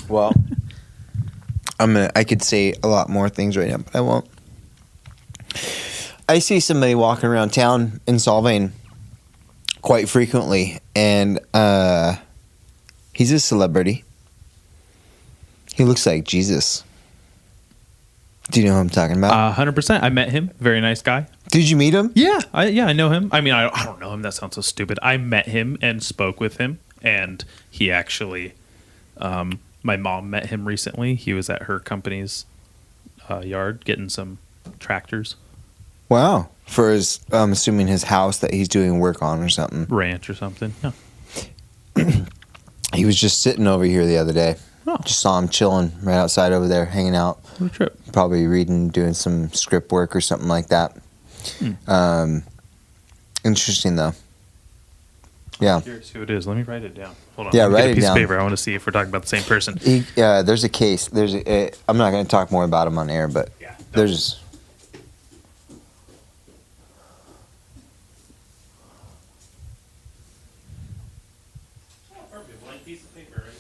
Well, I could say a lot more things right now, but I won't. I see somebody walking around town in Solvang quite frequently, and he's a celebrity. He looks like Jesus. Do you know who I'm talking about? 100%. I met him. Very nice guy. Did you meet him? Yeah, I know him. I mean, I don't know him. That sounds so stupid. I met him and spoke with him, and he actually, my mom met him recently. He was at her company's yard getting some tractors. Wow. For his, I'm assuming his house that he's doing work on or something. Ranch or something. Yeah. He was just sitting over here the other day. Oh. Just saw him chilling right outside over there, hanging out. What a trip. Probably reading, doing some script work or something like that. Interesting, though. Yeah. I'm curious who it is. Let me write it down. Hold on. Yeah, Let me write get a it piece down. of paper. I want to see if we're talking about the same person. There's a case. I'm not going to talk more about him on air, but Yeah. there's... Blank piece of paper right here.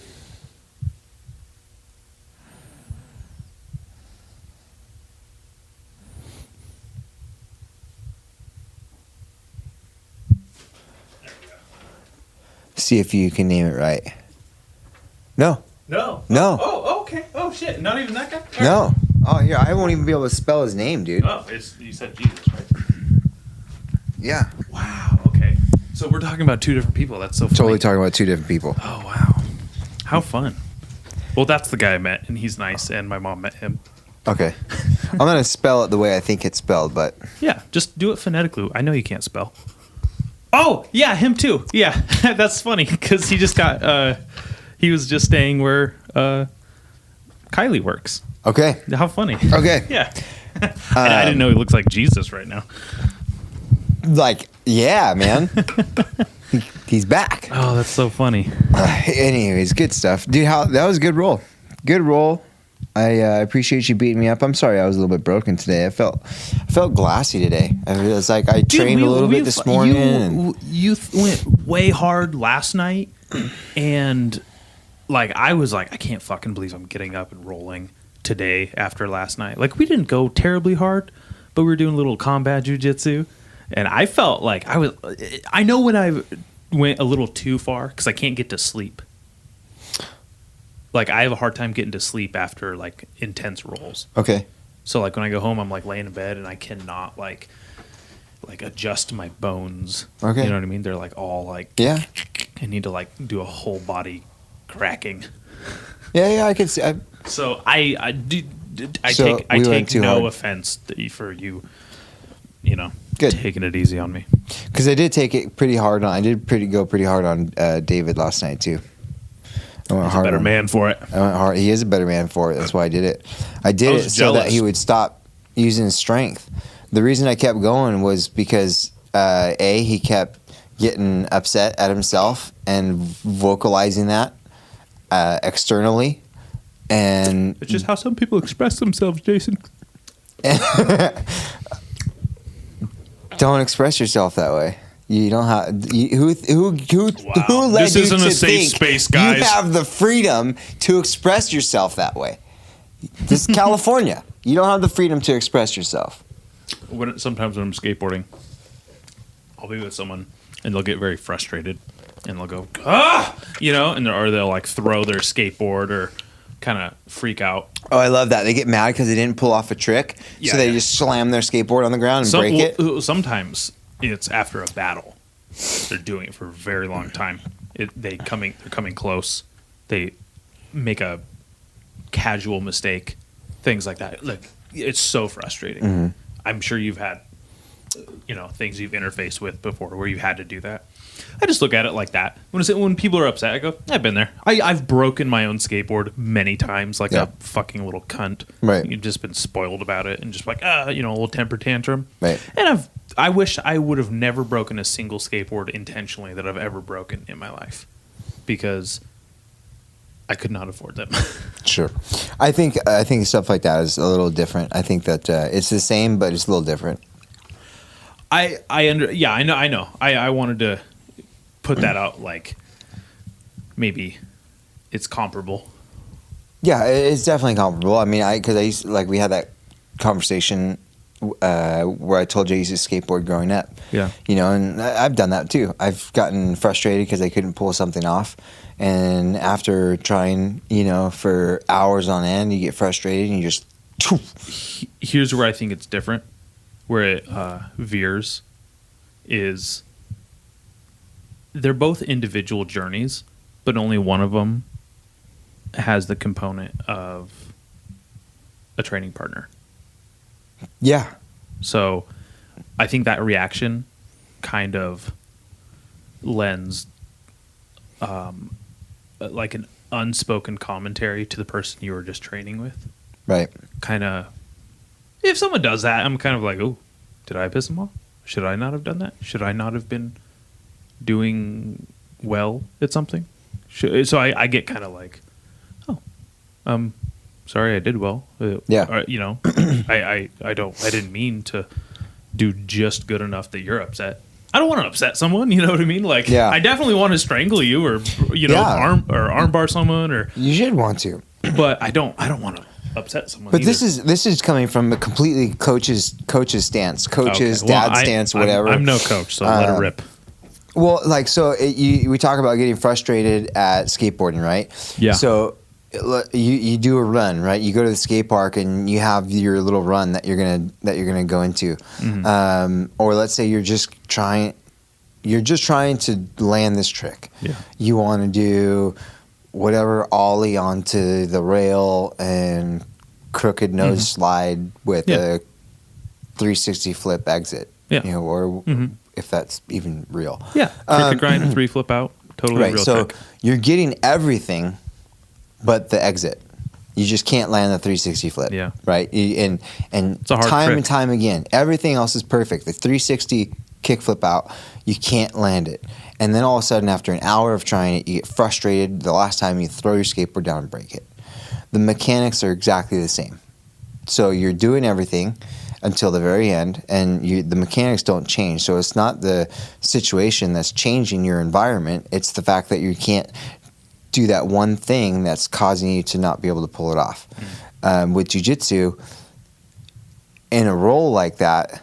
See if you can name it right. No. No. No. Oh, okay. Oh, shit. Not even that guy? No. Oh, here. I won't even be able to spell his name, dude. Oh, you said Jesus, right? Yeah. Wow. Okay. So we're talking about two different people. That's so funny. Totally talking about two different people. Oh, wow. How fun. Well, that's the guy I met, and he's nice, and my mom met him. Okay. I'm going to spell it the way I think it's spelled, but... Yeah, just do it phonetically. I know you can't spell. Oh, yeah, him too. Yeah, that's funny, because he just got... he was just staying where Kylie works. Okay. How funny. Okay. Yeah. And I didn't know he looks like Jesus right now. Like, yeah, man. He's back. Oh, that's so funny. Anyways, good stuff. Dude, that was a good roll. Good roll. I appreciate you beating me up. I'm sorry I was a little bit broken today. I felt glassy today. I was like, I trained a little bit this morning. You went way hard last night, and like I was like, I can't fucking believe I'm getting up and rolling today after last night. Like we didn't go terribly hard, but we were doing a little combat jiu-jitsu, and I felt like I know when I went a little too far because I can't get to sleep. Like I have a hard time getting to sleep after like intense rolls. Okay. So like when I go home, I'm like laying in bed and I cannot like adjust my bones. Okay. You know what I mean? They're like all like, Yeah. I need to like do a whole body cracking. Yeah, I can see. So I So take we went too no hard. offense for you know, Good. taking it easy on me. Because I did take it pretty hard on. I did go pretty hard on David last night too. I went He's a hard better on- man for it. I went hard. He is a better man for it. That's why I did it. I did I it was so that jealous. he would stop using his strength. The reason I kept going was because he kept getting upset at himself and vocalizing that externally, and It's just how some people express themselves, Jason. don't express yourself that way. You don't have who Wow. led This you isn't to a safe think space, guys. You have the freedom to express yourself that way. This is California. You don't have the freedom to express yourself. Sometimes when I'm skateboarding, I'll be with someone and they'll get very frustrated and they'll go, ah, you know, or they'll like throw their skateboard or kind of freak out. Oh, I love that. They get mad because they didn't pull off a trick, Yeah, so they yeah. just slam their skateboard on the ground and break it. Sometimes it's after a battle. They're doing it for a very long time. They're coming close. They make a casual mistake, things like that. Look, it's so frustrating. Mm-hmm. I'm sure you've had, things you've interfaced with before where you had to do that. I just look at it like that. When people are upset, I go, I've been there. I've broken my own skateboard many times, like a fucking little cunt. Right. You've just been spoiled about it and just like, a little temper tantrum. Right. And I wish I would have never broken a single skateboard intentionally that I've ever broken in my life, because I could not afford them. Sure. I think stuff like that is a little different. I think that it's the same, but it's a little different. I know. I wanted to put that out, like maybe it's comparable. Yeah, it's definitely comparable. I mean, because we had that conversation where I told you I used to skateboard growing up. Yeah. And I've done that too. I've gotten frustrated because I couldn't pull something off. And after trying, for hours on end, you get frustrated and you just... Here's where I think it's different. Where it veers is they're both individual journeys, but only one of them has the component of a training partner. Yeah. So I think that reaction kind of lends like an unspoken commentary to the person you were just training with. Right. Kind of, if someone does that, I'm kind of like, oh, did I piss them off? Should I not have done that? Should I not have been doing well at something? So I get kind of like, oh, sorry, I did well. Yeah. I didn't mean to do just good enough that you're upset. I don't want to upset someone, you know what I mean? Like, yeah. I definitely want to strangle you or, arm bar someone or. You should want to. But I don't want to upset someone. But either. this is coming from a completely coach's stance, dad's stance, whatever. I'm no coach, so let it rip. Well, we talk about getting frustrated at skateboarding, right? Yeah. So you do a run, right? You go to the skate park and you have your little run that you're gonna go into, or let's say you're just trying to land this trick. Yeah. You want to do whatever ollie onto the rail and crooked nose slide with a 360 flip exit. Yeah. Or if that's even real. Yeah. Crooked grind, 3 flip out. Totally right. real So trick. You're getting everything but the exit. You just can't land the 360 flip. Yeah. Right. And it's a hard time trick. and time again, everything else is perfect. The 360 kick flip out, you can't land it. And then all of a sudden, after an hour of trying it, you get frustrated. The last time you throw your skateboard down and break it. The mechanics are exactly the same. So you're doing everything until the very end, and the mechanics don't change. So it's not the situation that's changing your environment. It's the fact that you can't do that one thing that's causing you to not be able to pull it off. With jiu-jitsu, in a roll like that,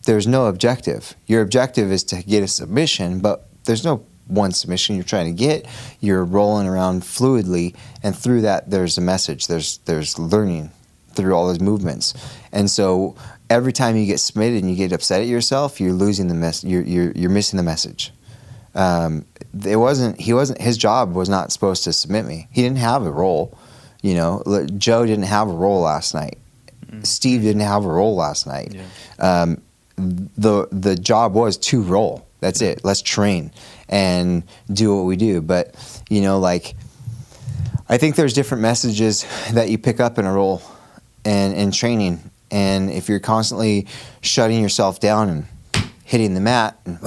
there's no objective. Your objective is to get a submission, but there's no one submission you're trying to get. You're rolling around fluidly, and through that, there's a message. There's learning through all those movements. And so every time you get submitted and you get upset at yourself, you're losing the you're missing the message. His job was not supposed to submit me. He didn't have a roll. Joe didn't have a roll last night. Steve didn't have a roll last night. Yeah. The job was to roll. That's it. Let's train and do what we do. But I think there's different messages that you pick up in a roll and in training. And if you're constantly shutting yourself down and hitting the mat and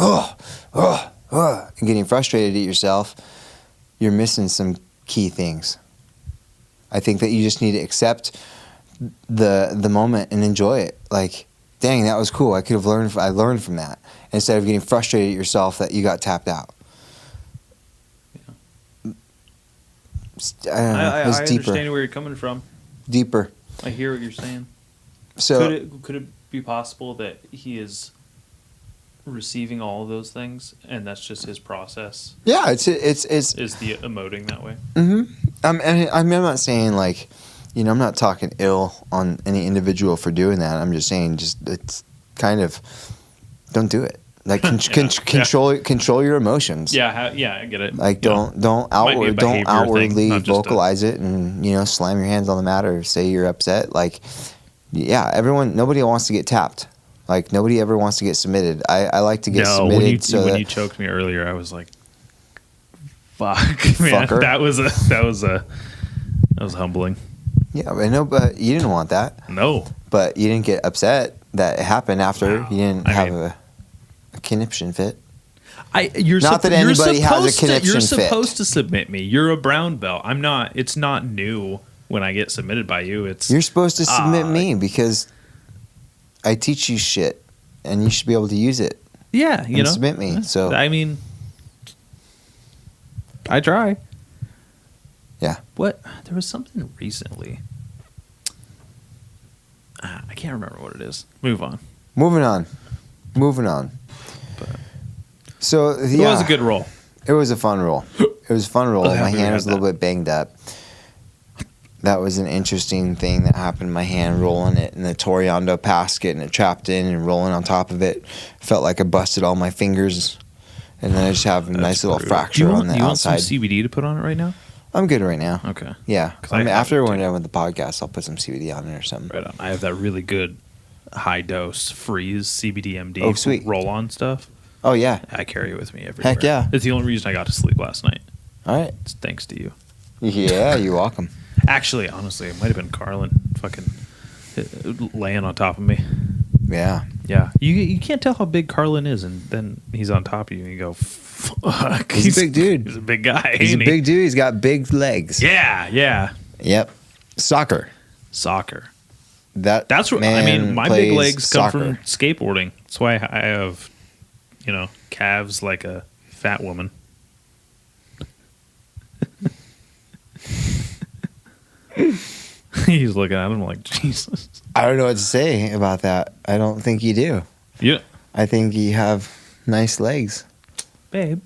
and getting frustrated at yourself, you're missing some key things. I think that you just need to accept the moment and enjoy it. Like, dang, that was cool. I learned from that, instead of getting frustrated at yourself that you got tapped out. Yeah. I understand where you're coming from. Deeper. I hear what you're saying. So could it be possible that he is receiving all of those things, and that's just his process? Yeah, it's is the emoting that way. Mm-hmm. I'm not saying I'm not talking ill on any individual for doing that. I'm just saying, it's kind of, don't do it. Control your emotions. Yeah, I get it. Don't outwardly vocalize it and slam your hands on the mat or say you're upset. Yeah, nobody wants to get tapped. Like, nobody ever wants to get submitted. I like to get No, submitted. when you choked me earlier, I was like, "Fuck, man, Fucker. that was humbling." Yeah, I know, but you didn't want that. No, But you didn't get upset that it happened after. Wow. You didn't I have mean- a conniption fit. Not that anybody has a conniption You're fit. supposed to submit me. You're a brown belt. I'm not. It's not new when I get submitted by you. It's You're supposed to submit me because I teach you shit, and you should be able to use it. yeah, you and know. submit me. So I mean, I try. Yeah. What? There was something recently. I can't remember what it is. Move on. moving on. So It yeah, was a good roll. It was a fun roll. It was a fun roll. Oh, yeah, My we hand had was a little bit banged up. That was an interesting thing that happened to my hand, rolling it in the Toriando pass, getting it trapped in and rolling on top of it. Felt like I busted all my fingers, and then I just have a nice little fracture on the you outside. want some CBD to put on it right now? I'm good right now. Okay. Yeah. 'Cause I have After it, we're too. done with the podcast, I'll put some CBD on it or something. Right on. I have that really good high dose freeze CBD MD Oh, sweet. roll on stuff. Oh, yeah. I carry it with me everywhere. Heck yeah. It's the only reason I got to sleep last night. All right. It's thanks to you. Yeah, you're welcome. Actually, honestly, it might have been Carlin fucking laying on top of me. Yeah. Yeah. You can't tell how big Carlin is, and then he's on top of you, and you go, fuck. He's a big dude. He's a big guy. He's a ain't he? big dude. He's got big legs. Yeah, yeah. Yep. Soccer. Soccer. That's what I mean. My big legs come from soccer. skateboarding. That's why I have, calves like a fat woman. He's looking at him like, Jesus. I don't know what to say about that. I don't think you do. Yeah, I think you have nice legs. babe.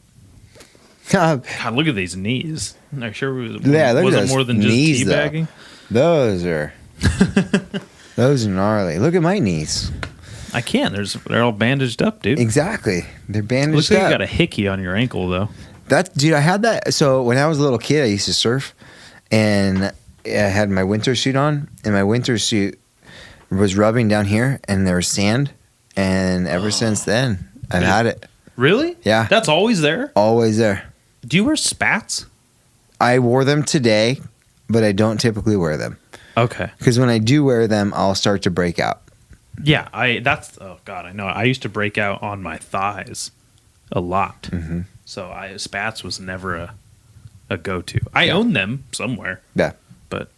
Yeah, God, look at these knees. I'm sure it look at wasn't those more than just knees, though. teabagging. those are gnarly. Look at my knees. I can't. They're all bandaged up, dude. Exactly. They're bandaged Looks like up. you got a hickey on your ankle, though. Dude, I had that. So when I was a little kid, I used to surf, and I had my winter suit on, and my winter suit was rubbing down here, and there was sand, and ever since then, I've had it. Really? Yeah. That's always there? Always there. Do you wear spats? I wore them today, but I don't typically wear them. Okay. Because when I do wear them, I'll start to break out. Yeah, oh God, I know. I used to break out on my thighs a lot. Mm-hmm. So spats was never a go-to. I own them somewhere, Yeah. but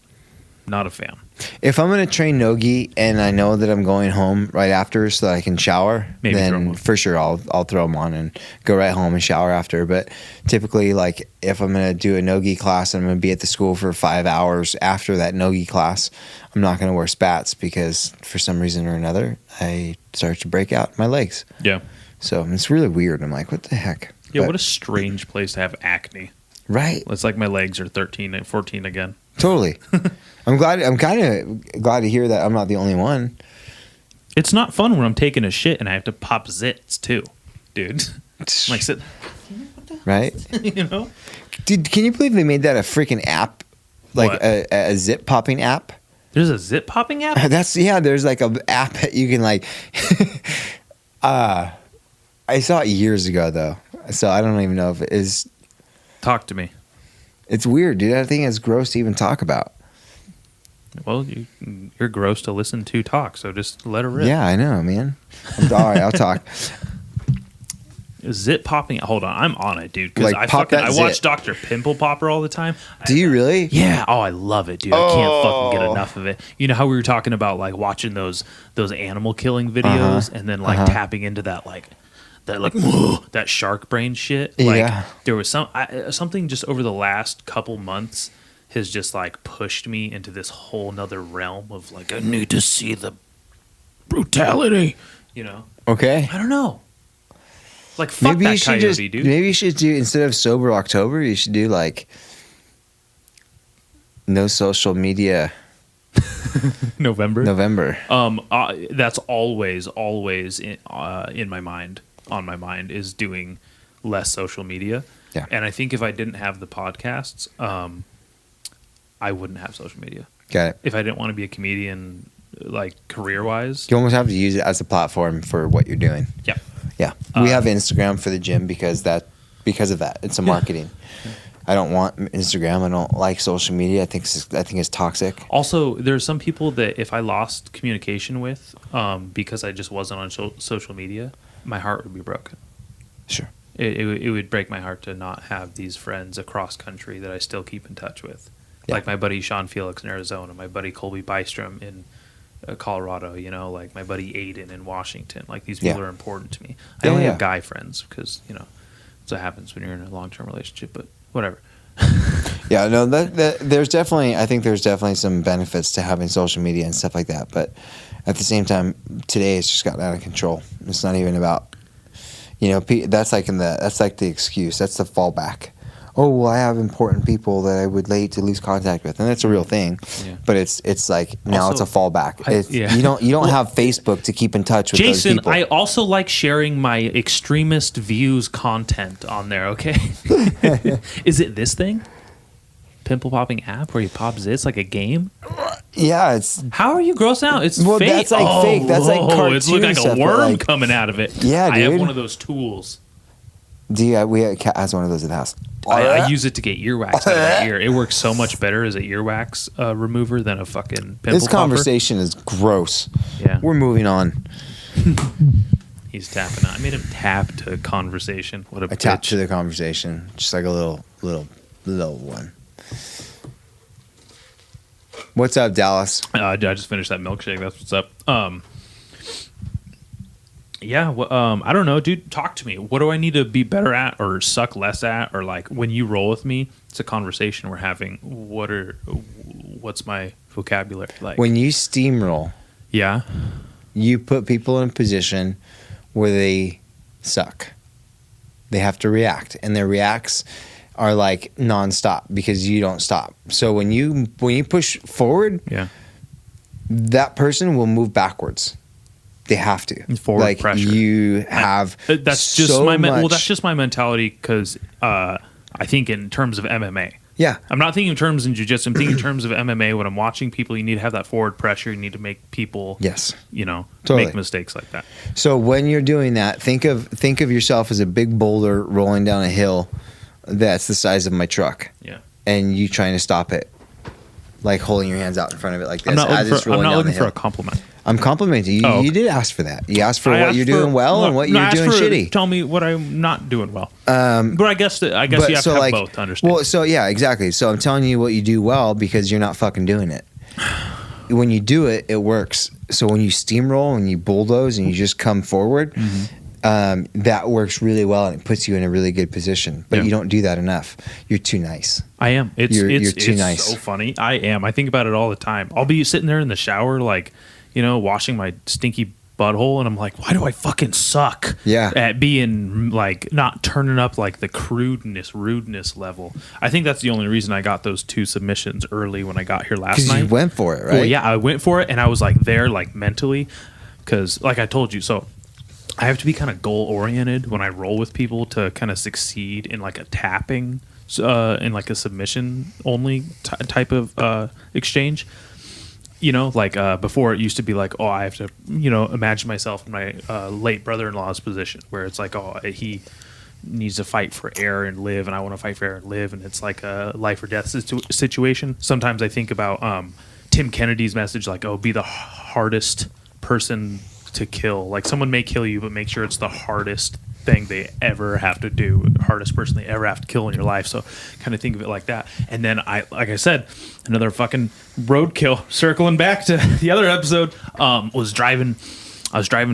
not a fan. If I'm going to train no-gi and I know that I'm going home right after so that I can shower, Maybe throw 'em then on. for sure I'll throw them on and go right home and shower after. But typically, like, if I'm going to do a no-gi class and I'm going to be at the school for 5 hours after that no-gi class, I'm not going to wear spats because for some reason or another, I start to break out my legs. Yeah. So it's really weird. I'm like, what the heck? Yeah, But- what a strange place to have acne. Right. It's like my legs are 13 and 14 again. Totally. I'm kind of glad to hear that I'm not the only one. It's not fun when I'm taking a shit and I have to pop zits too, dude. I'm like, sit, Right? you know? Dude, can you believe they made that a freaking app? Like What? a zip popping app? There's a zit popping app? There's like a app that you can like I saw it years ago though. So I don't even know if it is. Talk to me. It's weird, dude. I think it's gross to even talk about. Well, you're gross to listen to talk, so just let it rip. Yeah, I know, man. All right, I'll talk. Zit popping. Hold on, I'm on it, dude. Because Like, pop that I watch zit. Dr. Pimple Popper all the time. Do you really? Yeah. Oh, I love it, dude. I can't fucking get enough of it. You know how we were talking about like watching those animal killing videos and then like tapping into that that shark brain shit. Like Yeah. there was something just over the last couple months has just like pushed me into this whole nother realm of like I need to see the brutality. You know? Okay. I don't know. Like fuck that coyote, dude. Maybe you should do, instead of sober October, you should do like no social media November. November. That's always in my mind. On my mind is doing less social media. Yeah. And I think if I didn't have the podcasts, I wouldn't have social media. Got it. If I didn't want to be a comedian like career wise. You almost have to use it as a platform for what you're doing. Yeah. Yeah. We have Instagram for the gym because of that. It's a marketing. I don't want Instagram. I don't like social media. I think it's toxic. Also, there's some people that if I lost communication with because I just wasn't on social media, my heart would be broken. Sure. It would break my heart to not have these friends across country that I still keep in touch with. Yeah. Like my buddy Sean Felix in Arizona, my buddy Colby Bystrom in Colorado, you know, like my buddy Aiden in Washington. Like these people are important to me. I only have guy friends because, you know, that's what happens when you're in a long-term relationship, but whatever. Yeah, no, there's definitely some benefits to having social media and stuff like that. But at the same time, today it's just gotten out of control. It's not even about, you know, that's like the excuse. That's the fallback. Oh, well, I have important people that I would to lose contact with, and that's a real thing. Yeah. But it's like now also, it's a fallback. You don't have Facebook to keep in touch with Jason, those people. I also like sharing my extremist views content on there. Okay, is it this thing? Pimple popping app where you pop zits like a game? Yeah, it's. How are you grossing out? It's fake. That's like fake. That's like cartoon it's looking like stuff, a worm like, coming out of it. Yeah, dude. I have one of those tools. Cat has one of those at the house. I use it to get earwax out of my ear. It works so much better as an earwax remover than a fucking pimple This conversation is gross. Yeah. We're moving on. He's tapping on. I made him tap to conversation. What a bitch. Tap to the conversation. Just like a little one. What's up, Dallas? I just finished that milkshake. That's what's up. Yeah, I don't know, dude. Talk to me. What do I need to be better at or suck less at? Or like when you roll with me, it's a conversation we're having. What's my vocabulary like? When you steamroll, yeah, you put people in a position where they suck. They have to react, and their reacts are like nonstop because you don't stop. So when you push forward, yeah, that person will move backwards. They have to. Forward like pressure. You have. That's just so my much. well. That's just my mentality because I think in terms of MMA. Yeah, I'm not thinking in terms in jiu-jitsu. I'm thinking in terms of MMA. When I'm watching people, you need to have that forward pressure. You need to make people, totally. make mistakes like that. So when you're doing that, think of yourself as a big boulder rolling down a hill that's the size of my truck. Yeah, and you trying to stop it, like holding your hands out in front of it like this. I'm not looking for a compliment. I'm complimenting you. Oh, okay. You did ask for that. You asked for what you're doing well and what you're doing shitty. Tell me what I'm not doing well. But I guess you have to have both to understand. Well, so yeah, exactly. So I'm telling you what you do well because you're not fucking doing it. When you do it, it works. So when you steamroll and you bulldoze and you just come forward, that works really well and it puts you in a really good position. But you don't do that enough. You're too nice. I am. You're too nice. So funny. I am. I think about it all the time. I'll be sitting there in the shower, like, washing my stinky butthole, and I'm like, why do I fucking suck at being like not turning up like the rudeness level? I think that's the only reason I got those 2 submissions early when I got here last night. You went for it, right? Well, yeah, I went for it, and I was like there, like mentally, because like I told you, so I have to be kind of goal oriented when I roll with people to kind of succeed in like a tapping, in like a submission only type of exchange. Before it used to be like, I have to, imagine myself in my late brother-in-law's position where it's like, he needs to fight for air and live, and I want to fight for air and live, and it's like a life or death situation. Sometimes I think about Tim Kennedy's message, like, be the hardest person to kill. Like, someone may kill you, but make sure it's the hardest thing they ever have to do, hardest person they ever have to kill in your life. So kind of think of it like that. And then like I said, another fucking roadkill, circling back to the other episode, I was driving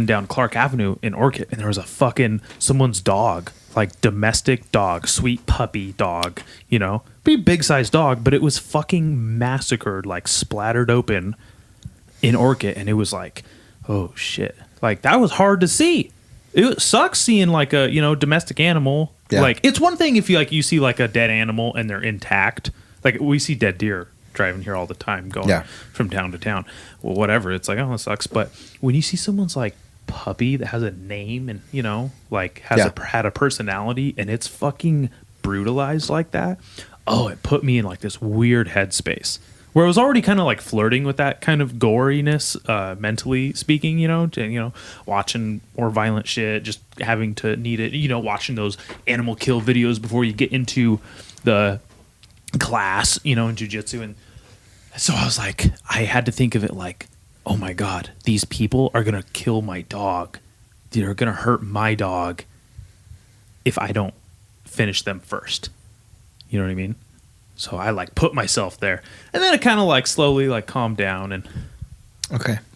down Clark Avenue in Orchid, and there was a fucking someone's dog, like domestic dog, sweet puppy dog, pretty big sized dog, but it was fucking massacred, like splattered open in Orchid. And it was like, oh shit, like that was hard to see. It sucks seeing like a domestic animal. Yeah. Like it's one thing if you see like a dead animal and they're intact. Like we see dead deer driving here all the time, going from town to town. Well, whatever. It's like, that sucks. But when you see someone's like puppy that has a name and had a personality and it's fucking brutalized like that, it put me in like this weird headspace where I was already kind of like flirting with that kind of goriness, mentally speaking, watching more violent shit, just having to need it, watching those animal kill videos before you get into the class, in jiu-jitsu. And so I was like, I had to think of it like, oh my God, these people are going to kill my dog. They're going to hurt my dog if I don't finish them first. You know what I mean? So I like put myself there, and then it kind of like slowly like calmed down and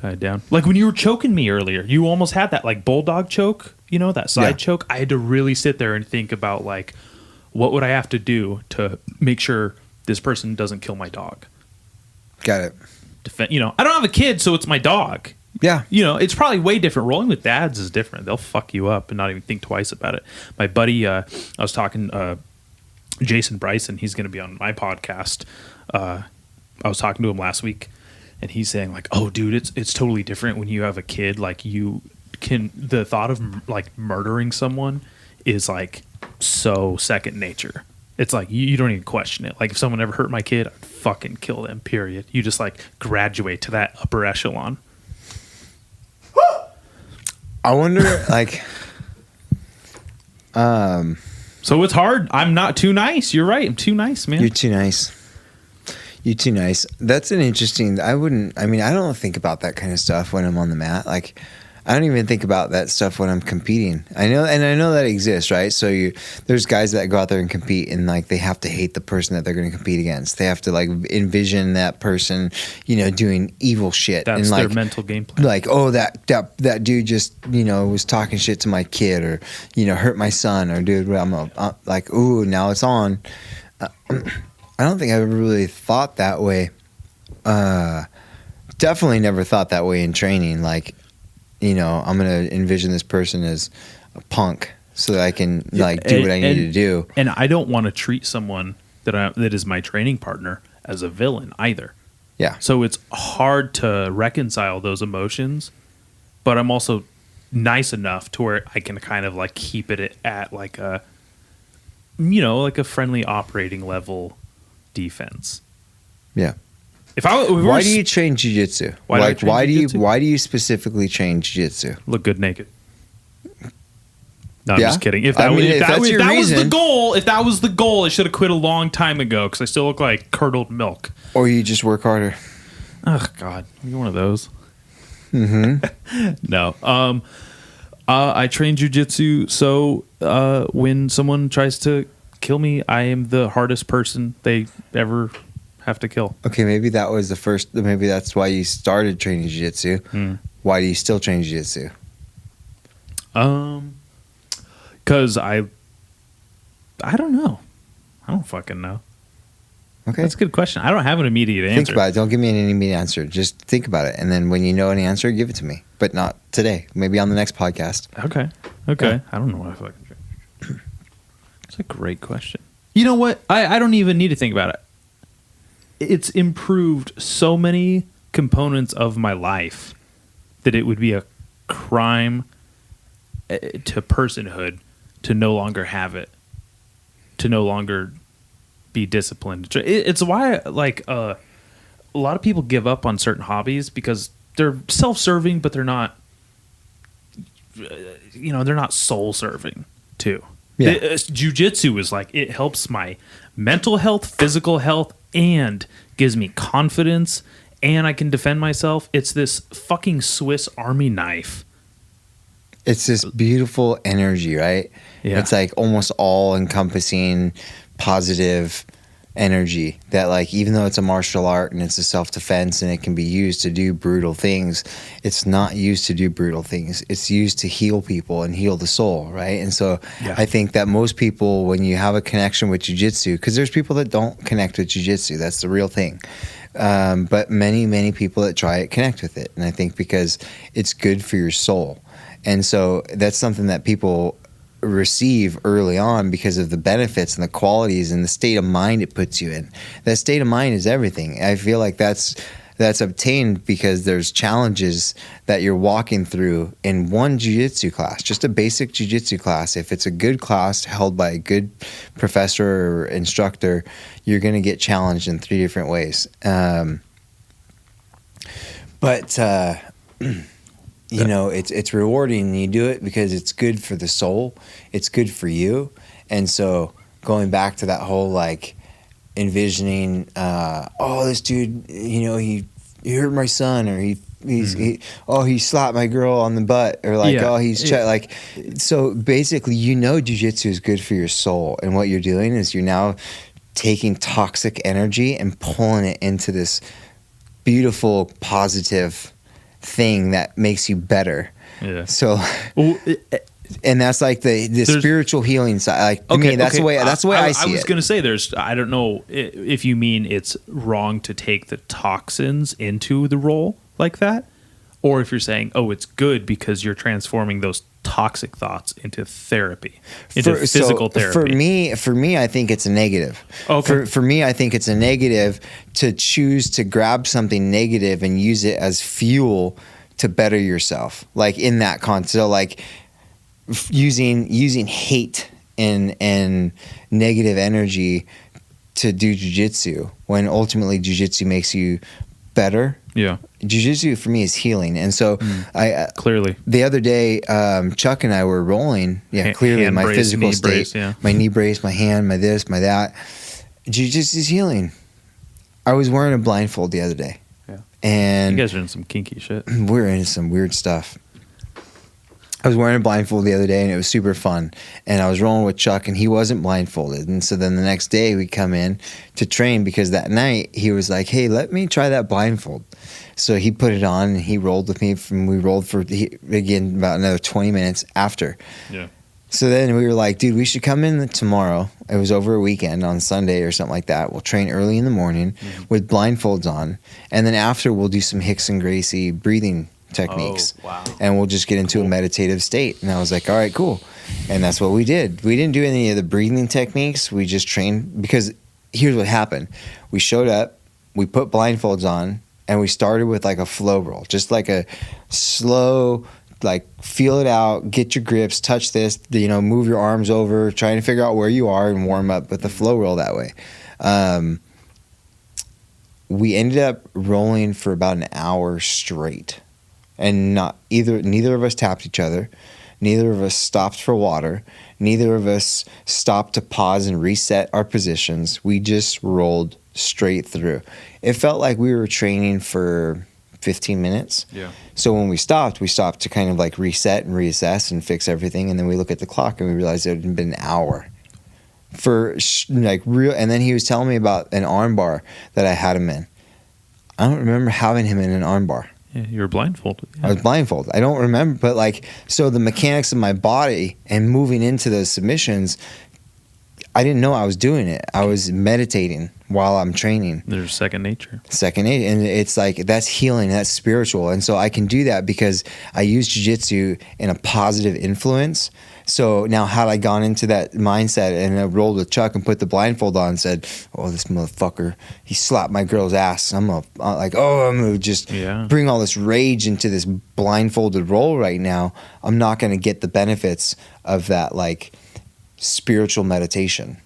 died down. Like when you were choking me earlier, you almost had that like bulldog choke, that side choke. I had to really sit there and think about like, what would I have to do to make sure this person doesn't kill my dog? Got it. I don't have a kid, so it's my dog. Yeah. It's probably way different. Rolling with dads is different. They'll fuck you up and not even think twice about it. My buddy, I was talking, Jason Bryson, he's going to be on my podcast. I was talking to him last week, and he's saying like, oh, dude, it's totally different when you have a kid. Like the thought of like murdering someone is like so second nature. It's like you don't even question it. Like if someone ever hurt my kid, I'd fucking kill them, period. You just like graduate to that upper echelon. I wonder, like, so it's hard. I'm not too nice. You're right. I'm too nice, man. You're too nice. You're too nice. That's an interesting. I don't think about that kind of stuff when I'm on the mat. Like, I don't even think about that stuff when I'm competing. I know that exists, right? So there's guys that go out there and compete, and like they have to hate the person that they're going to compete against. They have to like envision that person, doing evil shit. That's and their like, mental game plan. Like, oh, that dude just was talking shit to my kid, or hurt my son, or dude, I'm like, ooh, now it's on. I don't think I've ever really thought that way. Definitely never thought that way in training. Like, I'm going to envision this person as a punk so that I can do what I need to do. And I don't want to treat someone that is my training partner as a villain either. Yeah. So it's hard to reconcile those emotions, but I'm also nice enough to where I can kind of like keep it at like a, like a friendly operating level defense. Yeah. Why do you train jiu-jitsu? Why do you specifically train jiu-jitsu? Look good naked. No, I'm Yeah? just kidding. If I mean, if that's your was reason- the goal, I should have quit a long time ago because I still look like curdled milk. Or you just work harder? Oh God, you're one of those. Mm-hmm. No. I train jiu-jitsu, so when someone tries to kill me, I am the hardest person they ever have to kill. Okay, maybe that was the first. Maybe that's why you started training jiu-jitsu. Why do you still train jiu-jitsu? Because I don't know. I don't fucking know. Okay, That's a good question. I don't have an immediate answer. think about it. Don't give me an immediate answer. Just think about it, and then when you know an answer, give it to me. But not today. Maybe on the next podcast. Okay. Yeah. I don't know what I fucking. It's a great question. You know what? I don't even need to think about it. It's improved so many components of my life that it would be a crime to personhood to no longer have it, to no longer be disciplined. It's why like a lot of people give up on certain hobbies because they're self-serving, but they're not they're not soul-serving too. Yeah. Jiu-jitsu is like, it helps my mental health, physical health, and gives me confidence, and I can defend myself. It's this fucking Swiss Army knife. It's this beautiful energy, right? Yeah. It's like almost all-encompassing, positive energy that, like, even though it's a martial art and it's a self-defense and it can be used to do brutal things, it's not used to do brutal things. It's used to heal people and heal the soul, right? And so I think that most people, when you have a connection with jiu-jitsu, because there's people that don't connect with jiu-jitsu, that's the real thing. But many people that try it connect with it. And I think because it's good for your soul. And so that's something that people receive early on because of the benefits and the qualities and the state of mind it puts you in. That state of mind is everything. I feel like that's that's obtained because there's challenges that you're walking through in one jiu-jitsu class, just a basic jiu-jitsu class. If it's a good class held by a good professor or instructor, you're going to get challenged in 3 different ways. But you know, it's rewarding, and you do it because it's good for the soul. It's good for you. And so going back to that whole like envisioning, this dude, you know, he hurt my son, or he slapped my girl on the butt, or like, like, so basically, you know, jiu-jitsu is good for your soul. And what you're doing is you're now taking toxic energy and pulling it into this beautiful, positive thing that makes you better. Yeah. So, and that's like the spiritual healing side. Like to me, that's the way I see it. I was going to say I don't know if you mean it's wrong to take the toxins into the role like that, or if you're saying, it's good because you're transforming those toxic thoughts into therapy, into physical therapy. For me, I think it's a negative. Okay. For me, I think it's a negative to choose to grab something negative and use it as fuel to better yourself. Like in that concept, so like using hate and negative energy to do jiu-jitsu, when ultimately jiu-jitsu makes you better. Yeah. Jiu-jitsu for me is healing. And so I clearly the other day, Chuck and I were rolling. Yeah, clearly hand my brace, physical knee state, brace, my knee brace, my hand, my this, my that. Jiu-jitsu is healing. I was wearing a blindfold the other day. Yeah. And you guys are in some kinky shit. We're into some weird stuff. I was wearing a blindfold the other day, and it was super fun. And I was rolling with Chuck, and he wasn't blindfolded. And so then the next day we come in to train, because that night he was like, hey, let me try that blindfold. So he put it on, and he rolled with me. We rolled for, again, about another 20 minutes after. Yeah. So then we were like, dude, we should come in tomorrow. It was over a weekend on Sunday or something like that. We'll train early in the morning with blindfolds on. And then after, we'll do some Hicks and Gracie breathing techniques. Oh, wow. And we'll just get into a meditative state. And I was like, all right, cool. And that's what we did. We didn't do any of the breathing techniques. We just trained, because here's what happened. We showed up, we put blindfolds on, and we started with like a flow roll, just like a slow, like feel it out, get your grips, touch this, move your arms over, trying to figure out where you are and warm up with the flow roll that way. We ended up rolling for about an hour straight. And neither of us tapped each other. Neither of us stopped for water. Neither of us stopped to pause and reset our positions. We just rolled straight through. It felt like we were training for 15 minutes. Yeah. So when we stopped to kind of like reset and reassess and fix everything. And then we look at the clock and we realized it had been an hour. For like real. And then he was telling me about an arm bar that I had him in. I don't remember having him in an arm bar. Yeah, you were blindfolded. Yeah. I was blindfolded. I don't remember, but like, so the mechanics of my body and moving into those submissions, I didn't know I was doing it. I was meditating while I'm training. There's second nature. And it's like, that's healing, that's spiritual. And so I can do that because I use jiu-jitsu in a positive influence. So now had I gone into that mindset and I rolled with Chuck and put the blindfold on and said, oh, this motherfucker, he slapped my girl's ass. I'm going to just bring all this rage into this blindfolded roll right now. I'm not going to get the benefits of that like spiritual meditation.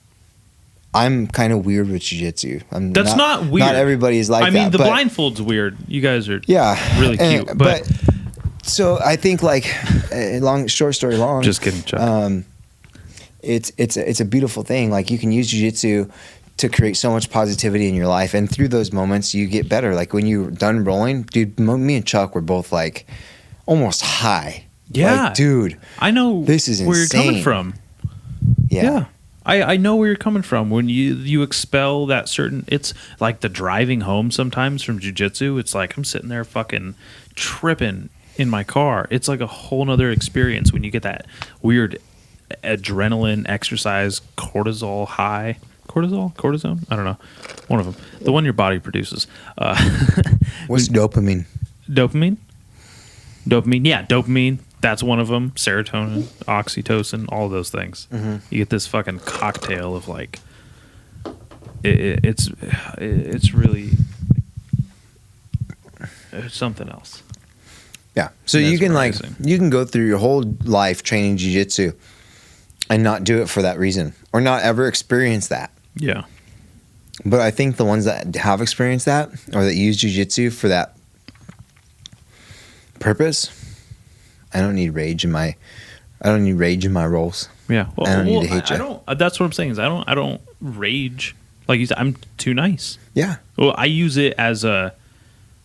I'm kind of weird with jiu-jitsu. That's not weird. Not everybody's like that. I mean, the blindfold's weird. You guys are really cute. But so I think like short story long. Just kidding, Chuck. It's a beautiful thing. Like you can use jiu-jitsu to create so much positivity in your life, and through those moments you get better. Like when you're done rolling, dude, me and Chuck were both like almost high. Yeah, like, dude, I know this is where insane. you're coming from. Yeah. I know where you're coming from. When you expel that certain, it's like the driving home sometimes from jiu-jitsu. It's like I'm sitting there fucking tripping in my car. It's like a whole nother experience when you get that weird adrenaline exercise cortisol high. Cortisone? I don't know. One of them. The one your body produces. What's dopamine? Dopamine? Yeah, dopamine. That's one of them. Serotonin, oxytocin, all those things. Mm-hmm. You get this fucking cocktail of like, it's really, something else. Yeah. So you can Mesmerizing. you can go through your whole life training jiu-jitsu and not do it for that reason or not ever experience that. Yeah. But I think the ones that have experienced that or that use jiu-jitsu for that purpose, I don't need rage in my roles. Yeah. Well, I don't need to hate I you. don't. That's what I'm saying is I don't rage. Like you said, I'm too nice. Yeah. Well, I use it as an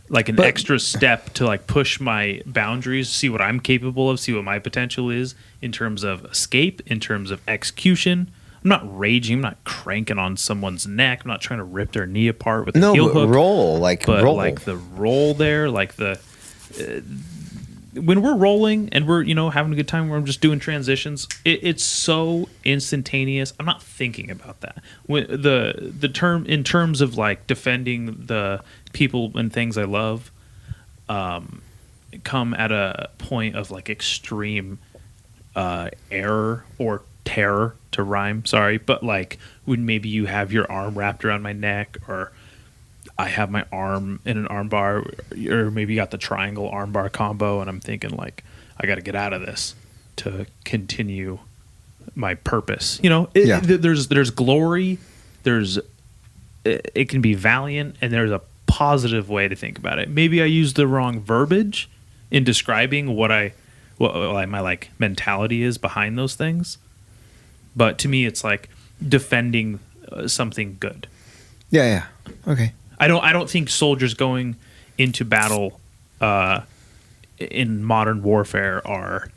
But- extra step to like push my boundaries, see what I'm capable of, see what my potential is in terms of escape, in terms of execution. I'm not raging. I'm not cranking on someone's neck. I'm not trying to rip their knee apart with a heel but hook. roll. But roll. like the roll there, like the when we're rolling and we're having a good time, where I'm just doing transitions, it's so instantaneous. I'm not thinking about that. When the term in terms of like defending the people and things I love, come at a point of like extreme error or terror to rhyme. Sorry, but like when maybe you have your arm wrapped around my neck or I have my arm in an arm bar, or maybe you got the triangle arm bar combo, and I'm thinking like, I got to get out of this to continue my purpose. There's glory, it can be valiant, and there's a positive way to think about it. Maybe I used the wrong verbiage in describing what my like mentality is behind those things, but to me, it's like defending something good. Yeah. Okay. I don't think soldiers going into battle in modern warfare are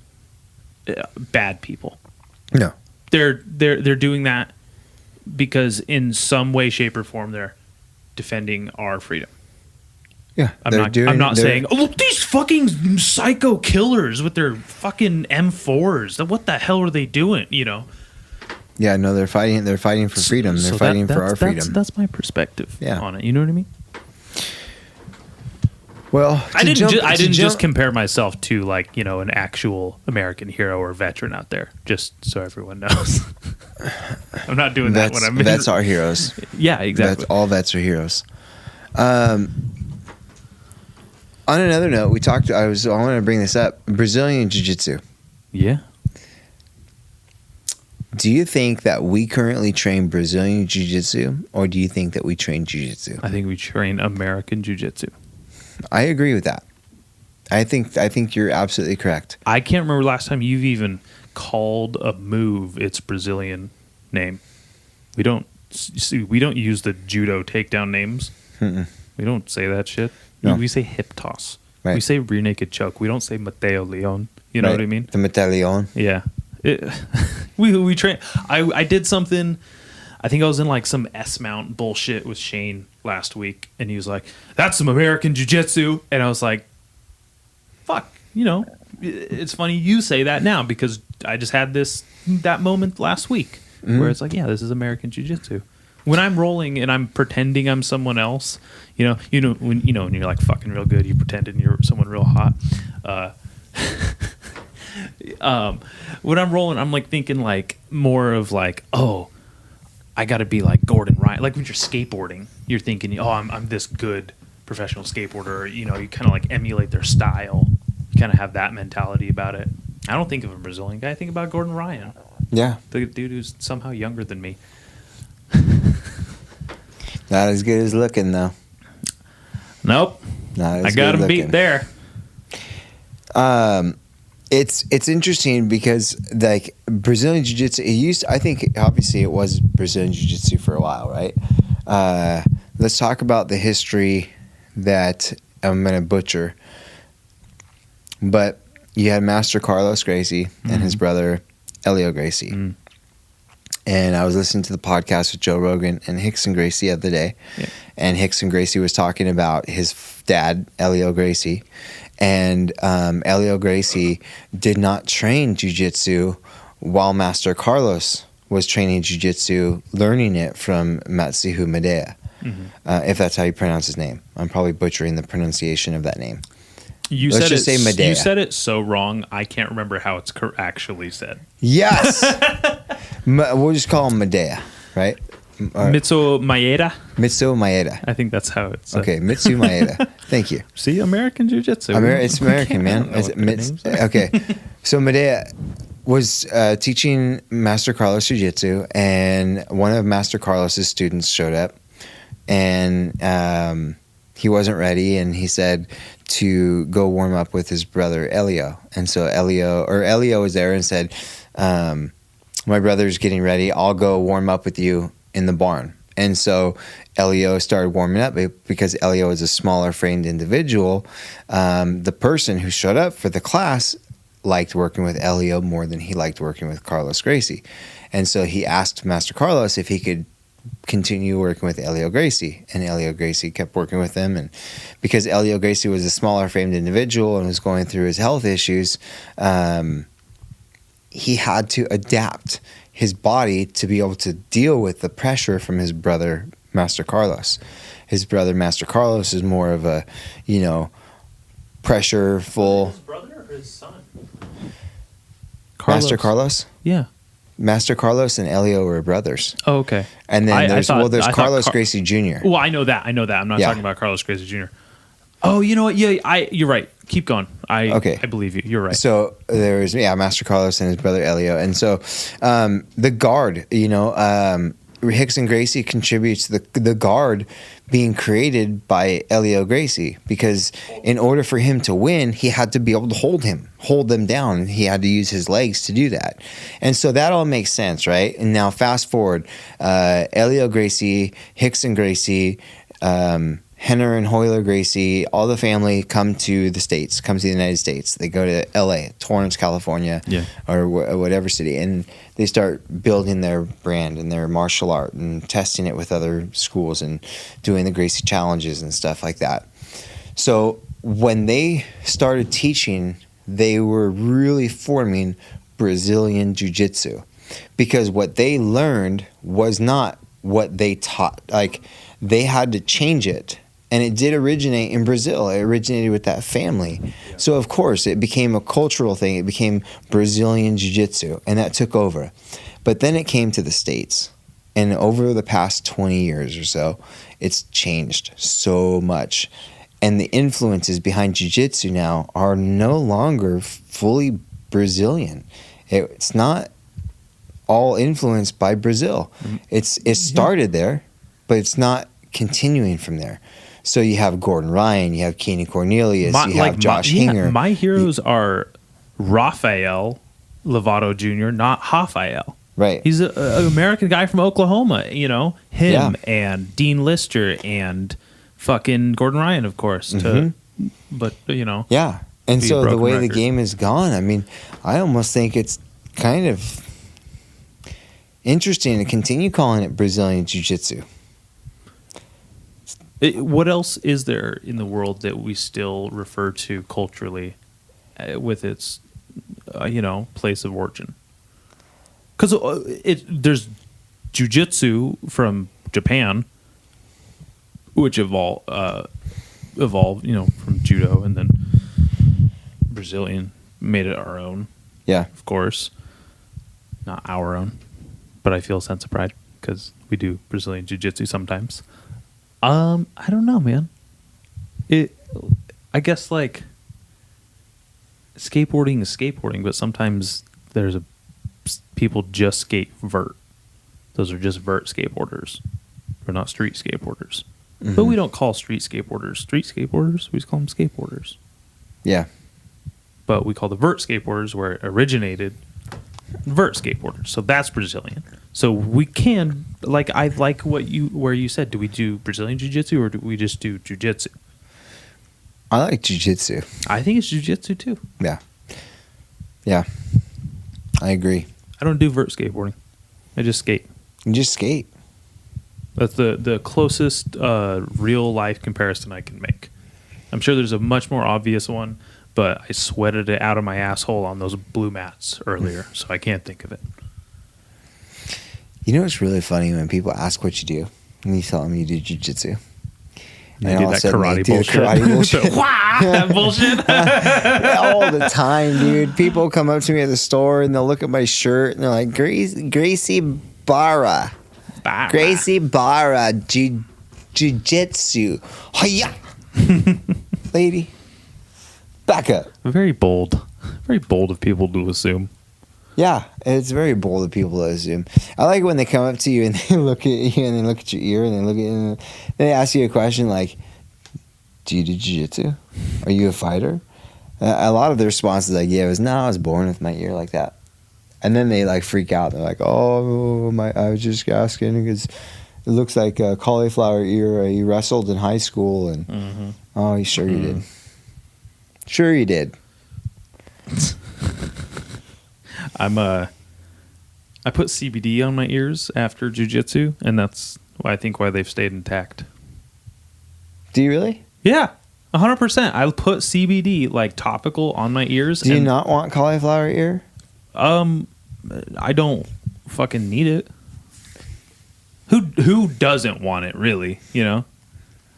bad people. No. They're doing that because in some way, shape, or form they're defending our freedom. Yeah. I'm not saying, oh, look, these fucking psycho killers with their fucking M4s. What the hell are they doing? Yeah, no, they're fighting for freedom. They're fighting for our freedom. That's my perspective on it. You know what I mean? Well, I didn't just compare myself to like, an actual American hero or veteran out there, just so everyone knows. I'm not doing that when I'm Vets are heroes. Yeah, exactly. All vets are heroes. On another note, I wanted to bring this up. Brazilian Jiu-Jitsu. Yeah. Do you think that we currently train Brazilian Jiu-Jitsu, or do you think that we train Jiu-Jitsu? I think we train American Jiu-Jitsu. I agree with that. I think you're absolutely correct. I can't remember last time you've even called a move its Brazilian name. We don't use the judo takedown names. Mm-mm. We don't say that shit. No. We say hip toss. Right. We say rear naked choke. We don't say Mateo Leon. You know what I mean? The Metallion. Yeah. We train. I did something. I think I was in like some S mount bullshit with Shane last week, and he was like, "That's some American Jiu-Jitsu," and I was like, "Fuck." It's funny you say that now because I just had that moment last week where it's like, yeah, this is American Jiu-Jitsu. When I'm rolling and I'm pretending I'm someone else, when you're like fucking real good, you pretending you're someone real hot. When I'm rolling, I'm like thinking like more of like, oh, I got to be like Gordon Ryan. Like when you're skateboarding, you're thinking, oh, I'm this good professional skateboarder. You kind of like emulate their style. You kind of have that mentality about it. I don't think of a Brazilian guy. I think about Gordon Ryan. Yeah. The dude who's somehow younger than me. Not as good as looking, though. Nope. Not as I got good him beat looking. there. It's interesting because like Brazilian Jiu-Jitsu, I think obviously it was Brazilian Jiu-Jitsu for a while, right? Let's talk about the history that I'm going to butcher. But you had Master Carlos Gracie and his brother Elio Gracie. Mm. And I was listening to the podcast with Joe Rogan and Hickson Gracie the other day. Yeah. And Hickson Gracie was talking about his dad, Elio Gracie. And Elio Gracie did not train jiu-jitsu while Master Carlos was training jiu-jitsu, learning it from Matsuhu Madea, if that's how you pronounce his name. I'm probably butchering the pronunciation of that name. Let's just say Madea. You said it so wrong, I can't remember how it's actually said. Yes! We'll just call him Madea, right? Mitsu Maeda. Mitsu Maeda. I think that's how it's. Okay, Mitsu Maeda. Thank you. See, American Jiu-Jitsu. It's American, man. Okay, so Maeda was teaching Master Carlos Jiu-Jitsu, and one of Master Carlos's students showed up, and he wasn't ready, and he said to go warm up with his brother Elio. And so Elio was there and said, my brother's getting ready. I'll go warm up with you in the barn. And so Elio started warming up because Elio is a smaller framed individual. The person who showed up for the class liked working with Elio more than he liked working with Carlos Gracie. And so he asked Master Carlos if he could continue working with Elio Gracie, and Elio Gracie kept working with him. And because Elio Gracie was a smaller framed individual and was going through his health issues, he had to adapt his body to be able to deal with the pressure from his brother Master Carlos. His brother Master Carlos is more of a, pressureful. His brother or his son? Master Carlos? Yeah. Master Carlos and Elio were brothers. Oh, okay. And then there's Carlos Gracie Jr. Well, I know that. I'm not talking about Carlos Gracie Jr. Oh, you know what? Yeah, you're right. Keep going. I believe you. You're right. So there's Master Carlos and his brother Elio, and so the guard, Rickson Gracie contributes to the guard being created by Elio Gracie, because in order for him to win, he had to be able to hold them down, and he had to use his legs to do that. And so that all makes sense, right? And now fast forward, Elio Gracie, Rickson Gracie, Henner and Hoyler Gracie, all the family come to the United States. They go to LA, Torrance, California, or whatever city, and they start building their brand and their martial art and testing it with other schools and doing the Gracie challenges and stuff like that. So when they started teaching, they were really forming Brazilian Jiu-Jitsu, because what they learned was not what they taught. Like, they had to change it. And it did originate in Brazil. It originated with that family. Yeah. So, of course, it became a cultural thing. It became Brazilian Jiu-Jitsu, and that took over. But then it came to the States. And over the past 20 years or so, it's changed so much. And the influences behind Jiu-Jitsu now are no longer fully Brazilian. It's not all influenced by Brazil. It started there, but it's not continuing from there. So you have Gordon Ryan, you have Keenan Cornelius, you have Josh Hinger. My heroes are Rafael Lovato Jr., not Rafael. Right. He's an American guy from Oklahoma, him and Dean Lister and fucking Gordon Ryan, of course. But. Yeah. And so the way the game is gone, I mean, I almost think it's kind of interesting to continue calling it Brazilian Jiu-Jitsu. What else is there in the world that we still refer to culturally with its, place of origin? Because there's jiu-jitsu from Japan, which evolved, from judo, and then Brazilian made it our own. Yeah, of course, not our own, but I feel a sense of pride because we do Brazilian jiu-jitsu sometimes. I don't know, man. I guess like skateboarding is skateboarding, but sometimes there's people just skate vert. Those are just vert skateboarders. We're not street skateboarders. Mm-hmm. But we don't call street skateboarders. We just call them skateboarders. Yeah. But we call the vert skateboarders, where it originated, vert skateboarders. So that's Brazilian. So we can, I like where you said, do we do Brazilian Jiu-Jitsu or do we just do Jiu-Jitsu? I like Jiu-Jitsu. I think it's Jiu-Jitsu too. Yeah. Yeah. I agree. I don't do vert skateboarding. I just skate. You just skate. That's the closest real life comparison I can make. I'm sure there's a much more obvious one, but I sweated it out of my asshole on those blue mats earlier, so I can't think of it. You know what's really funny when people ask what you do, and you tell them you do jiu-jitsu. They do that karate bullshit. That bullshit. All the time, dude. People come up to me at the store and they'll look at my shirt and they're like, Gracie Barra. Barra. Gracie Barra Jiu-Jitsu. Hiya! Lady. Back up. Very bold. Very bold of people to assume. Yeah, it's very bold of people to assume. I like when they come up to you and they look at you and they look at your ear and they look at you and they ask you a question like, do you do jiu-jitsu? Are you a fighter? A lot of the responses I give is, no, I was born with my ear like that. And then they like freak out. They're like, oh, I was just asking because it looks like a cauliflower ear. You wrestled in high school. And oh, sure you did. Sure you did. I put CBD on my ears after jiu-jitsu, and that's I think why they've stayed intact. Do you really? Yeah, 100%. I put CBD like topical on my ears. Do you not want cauliflower ear? I don't fucking need it. Who doesn't want it, really? You know,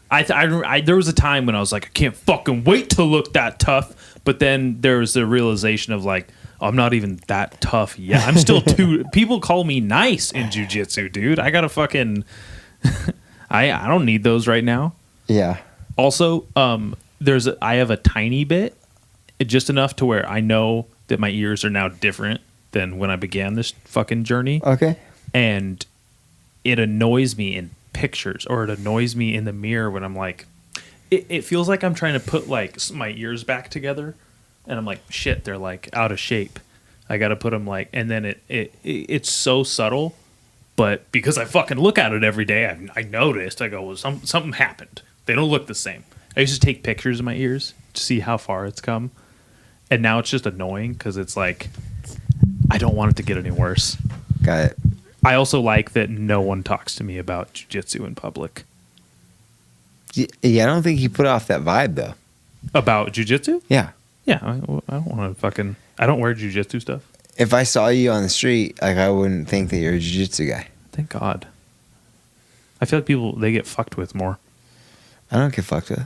I there was a time when I was like, I can't fucking wait to look that tough. But then there was the realization of like, I'm not even that tough yet. I'm still too. People call me nice in jiu-jitsu, dude. I gotta fucking. I don't need those right now. Yeah. Also, I have a tiny bit, just enough to where I know that my ears are now different than when I began this fucking journey. Okay. And it annoys me in pictures, or it annoys me in the mirror when I'm like, it feels like I'm trying to put like my ears back together, and I'm like, shit, they're like out of shape. I got to put them like, and then it's so subtle, but because I fucking look at it every day, I noticed. I go, well, something happened. They don't look the same. I used to take pictures of my ears to see how far it's come, and now it's just annoying because it's like I don't want it to get any worse. Got it. I also like that no one talks to me about jiu-jitsu in public. Yeah, I don't think you put off that vibe though. About jiu-jitsu? Yeah. Yeah, I don't want to fucking. I don't wear jiu-jitsu stuff. If I saw you on the street, like I wouldn't think that you're a jiu-jitsu guy. Thank God. I feel like people, they get fucked with more. I don't get fucked with.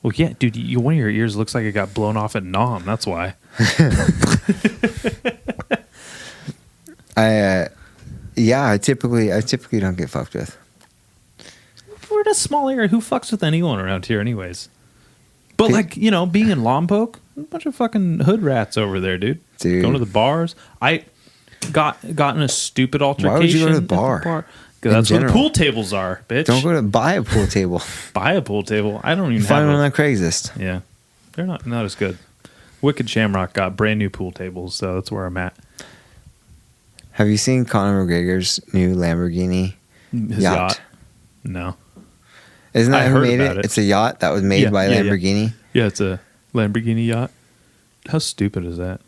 Well, yeah, dude, one of your ears looks like it got blown off at Nam. That's why. I typically don't get fucked with. We're in a small area. Who fucks with anyone around here, anyways? But like, you know, being in Lompoc, a bunch of fucking hood rats over there, dude. Going to the bars. I got in a stupid altercation. Why would you go to the bar? Because that's where the pool tables are, bitch. Don't go to buy a pool table. Buy a pool table. I don't even find one on Craigslist. Yeah, they're not as good. Wicked Shamrock got brand new pool tables, so that's where I'm at. Have you seen Conor McGregor's new Lamborghini yacht? No. Isn't that who made it? It's a yacht that was made by Lamborghini. Yeah, it's a Lamborghini yacht. How stupid is that?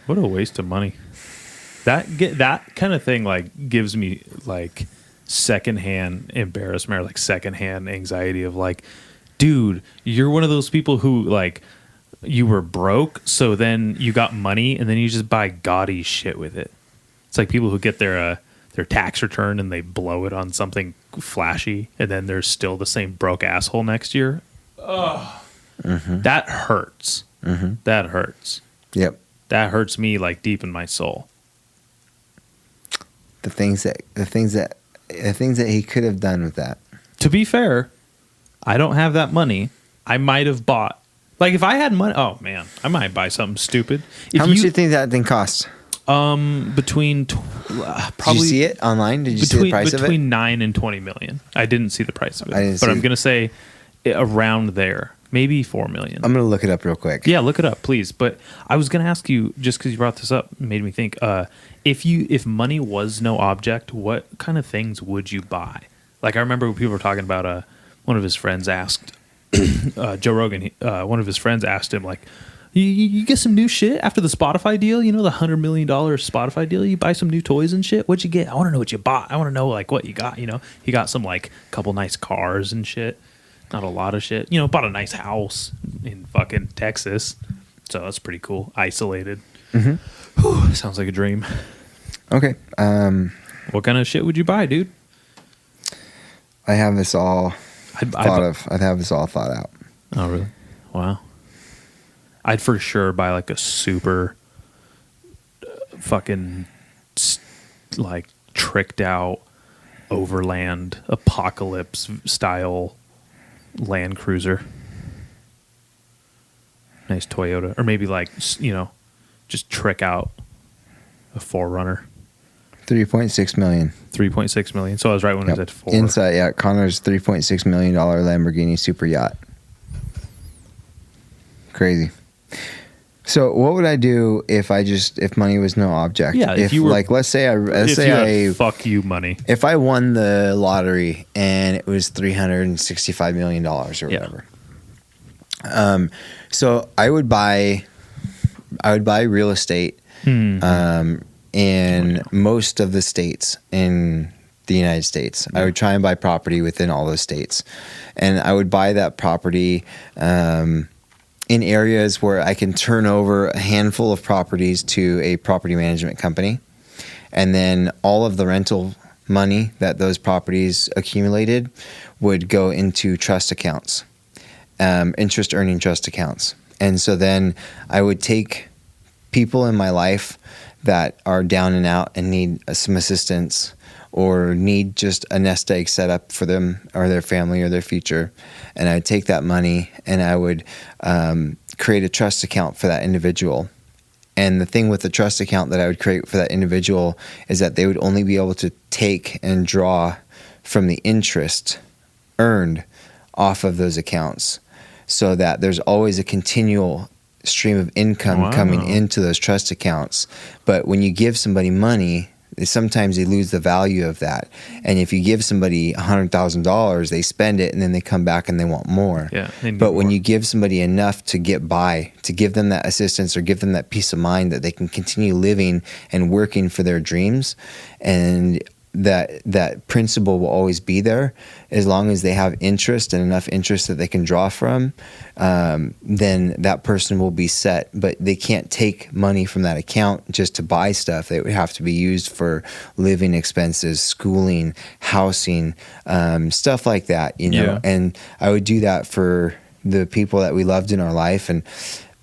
What a waste of money. That kind of thing like gives me like secondhand embarrassment or like secondhand anxiety of like, dude, you're one of those people who like you were broke, so then you got money and then you just buy gaudy shit with it. It's like people who get their tax return and they blow it on something flashy, and then there's still the same broke asshole next year. Ugh. Mm-hmm. That hurts. Mm-hmm. That hurts. Yep. That hurts me like deep in my soul. The things that he could have done with that. To be fair, I don't have that money. I might have bought, like, if I had money. Oh man, I might buy something stupid. How much do you think that thing cost? Between probably. Did you see it online? Did you see the price of it? Between 9 and 20 million. I didn't see the price of it, but I'm gonna say around there, maybe 4 million. I'm gonna look it up real quick. Yeah, look it up, please. But I was gonna ask you, just because you brought this up, made me think. If money was no object, what kind of things would you buy? Like I remember when people were talking about one of his friends asked Joe Rogan. One of his friends asked him like, You get some new shit after the Spotify deal? You know, the $100 million Spotify deal? You buy some new toys and shit? What'd you get? I want to know what you bought. I want to know, like, what you got, you know? He got some, like, couple nice cars and shit. Not a lot of shit. You know, bought a nice house in fucking Texas. So that's pretty cool. Isolated. Mm-hmm. Whew, sounds like a dream. Okay. What kind of shit would you buy, dude? I have this all I'd have this all thought out. Oh, really? Wow. I'd for sure buy like a super fucking like tricked out overland apocalypse style Land Cruiser. Nice Toyota. Or maybe like, just trick out a 4Runner. 3.6 million. 3.6 million. So I was right when I was at 4. Inside, yeah, Connor's $3.6 million Lamborghini super yacht. Crazy. So what would I do if money was no object? Yeah, if you were, like, let's say I fuck you money. If I won the lottery and it was $365 million or whatever. So I would buy real estate in most of the states in the United States. I would try and buy property within all those states. And I would buy that property in areas where I can turn over a handful of properties to a property management company. And then all of the rental money that those properties accumulated would go into trust accounts, interest earning trust accounts. And so then I would take people in my life that are down and out and need some assistance or need just a nest egg set up for them or their family or their future. And I'd take that money and I would create a trust account for that individual. And the thing with the trust account that I would create for that individual is that they would only be able to take and draw from the interest earned off of those accounts, so that there's always a continual stream of income coming into those trust accounts. But when you give somebody money, sometimes they lose the value of that. And if you give somebody $100,000, they spend it and then they come back and they want more. Yeah, but when you give somebody enough to get by, to give them that assistance or give them that peace of mind that they can continue living and working for their dreams, and that principle will always be there as long as they have interest and enough interest that they can draw from, then that person will be set. But they can't take money from that account just to buy stuff. It would have to be used for living expenses, schooling, housing, stuff like that, Yeah. And I would do that for the people that we loved in our life, and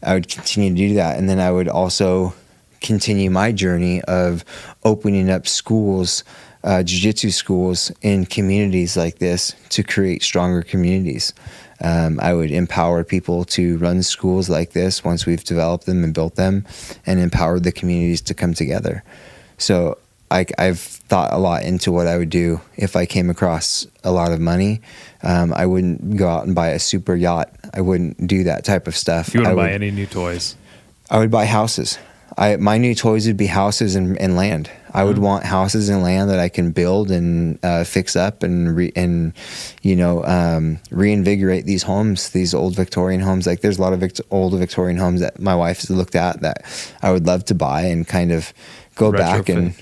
I would continue to do that. And then I would also continue my journey of opening up schools, jiu-jitsu schools in communities like this to create stronger communities. I would empower people to run schools like this once we've developed them and built them, and empowered the communities to come together. So I've thought a lot into what I would do if I came across a lot of money. I wouldn't go out and buy a super yacht. I wouldn't do that type of stuff. You wouldn't buy any new toys? I would buy houses. My new toys would be houses and land. I would want houses and land that I can build and fix up and reinvigorate these homes, these old Victorian homes. Like, there's a lot of old Victorian homes that my wife has looked at that I would love to buy and kind of go back and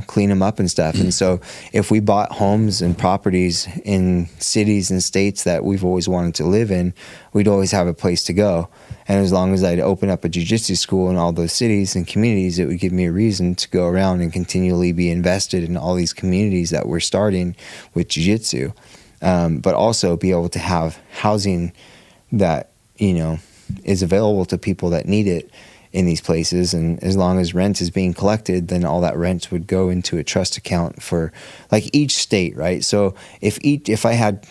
clean them up and stuff. And so if we bought homes and properties in cities and states that we've always wanted to live in, we'd always have a place to go. And as long as I'd open up a jiu-jitsu school in all those cities and communities, it would give me a reason to go around and continually be invested in all these communities that we're starting with jiu-jitsu. But also be able to have housing that, is available to people that need it in these places. And as long as rent is being collected, then all that rent would go into a trust account for like each state, right? So if I had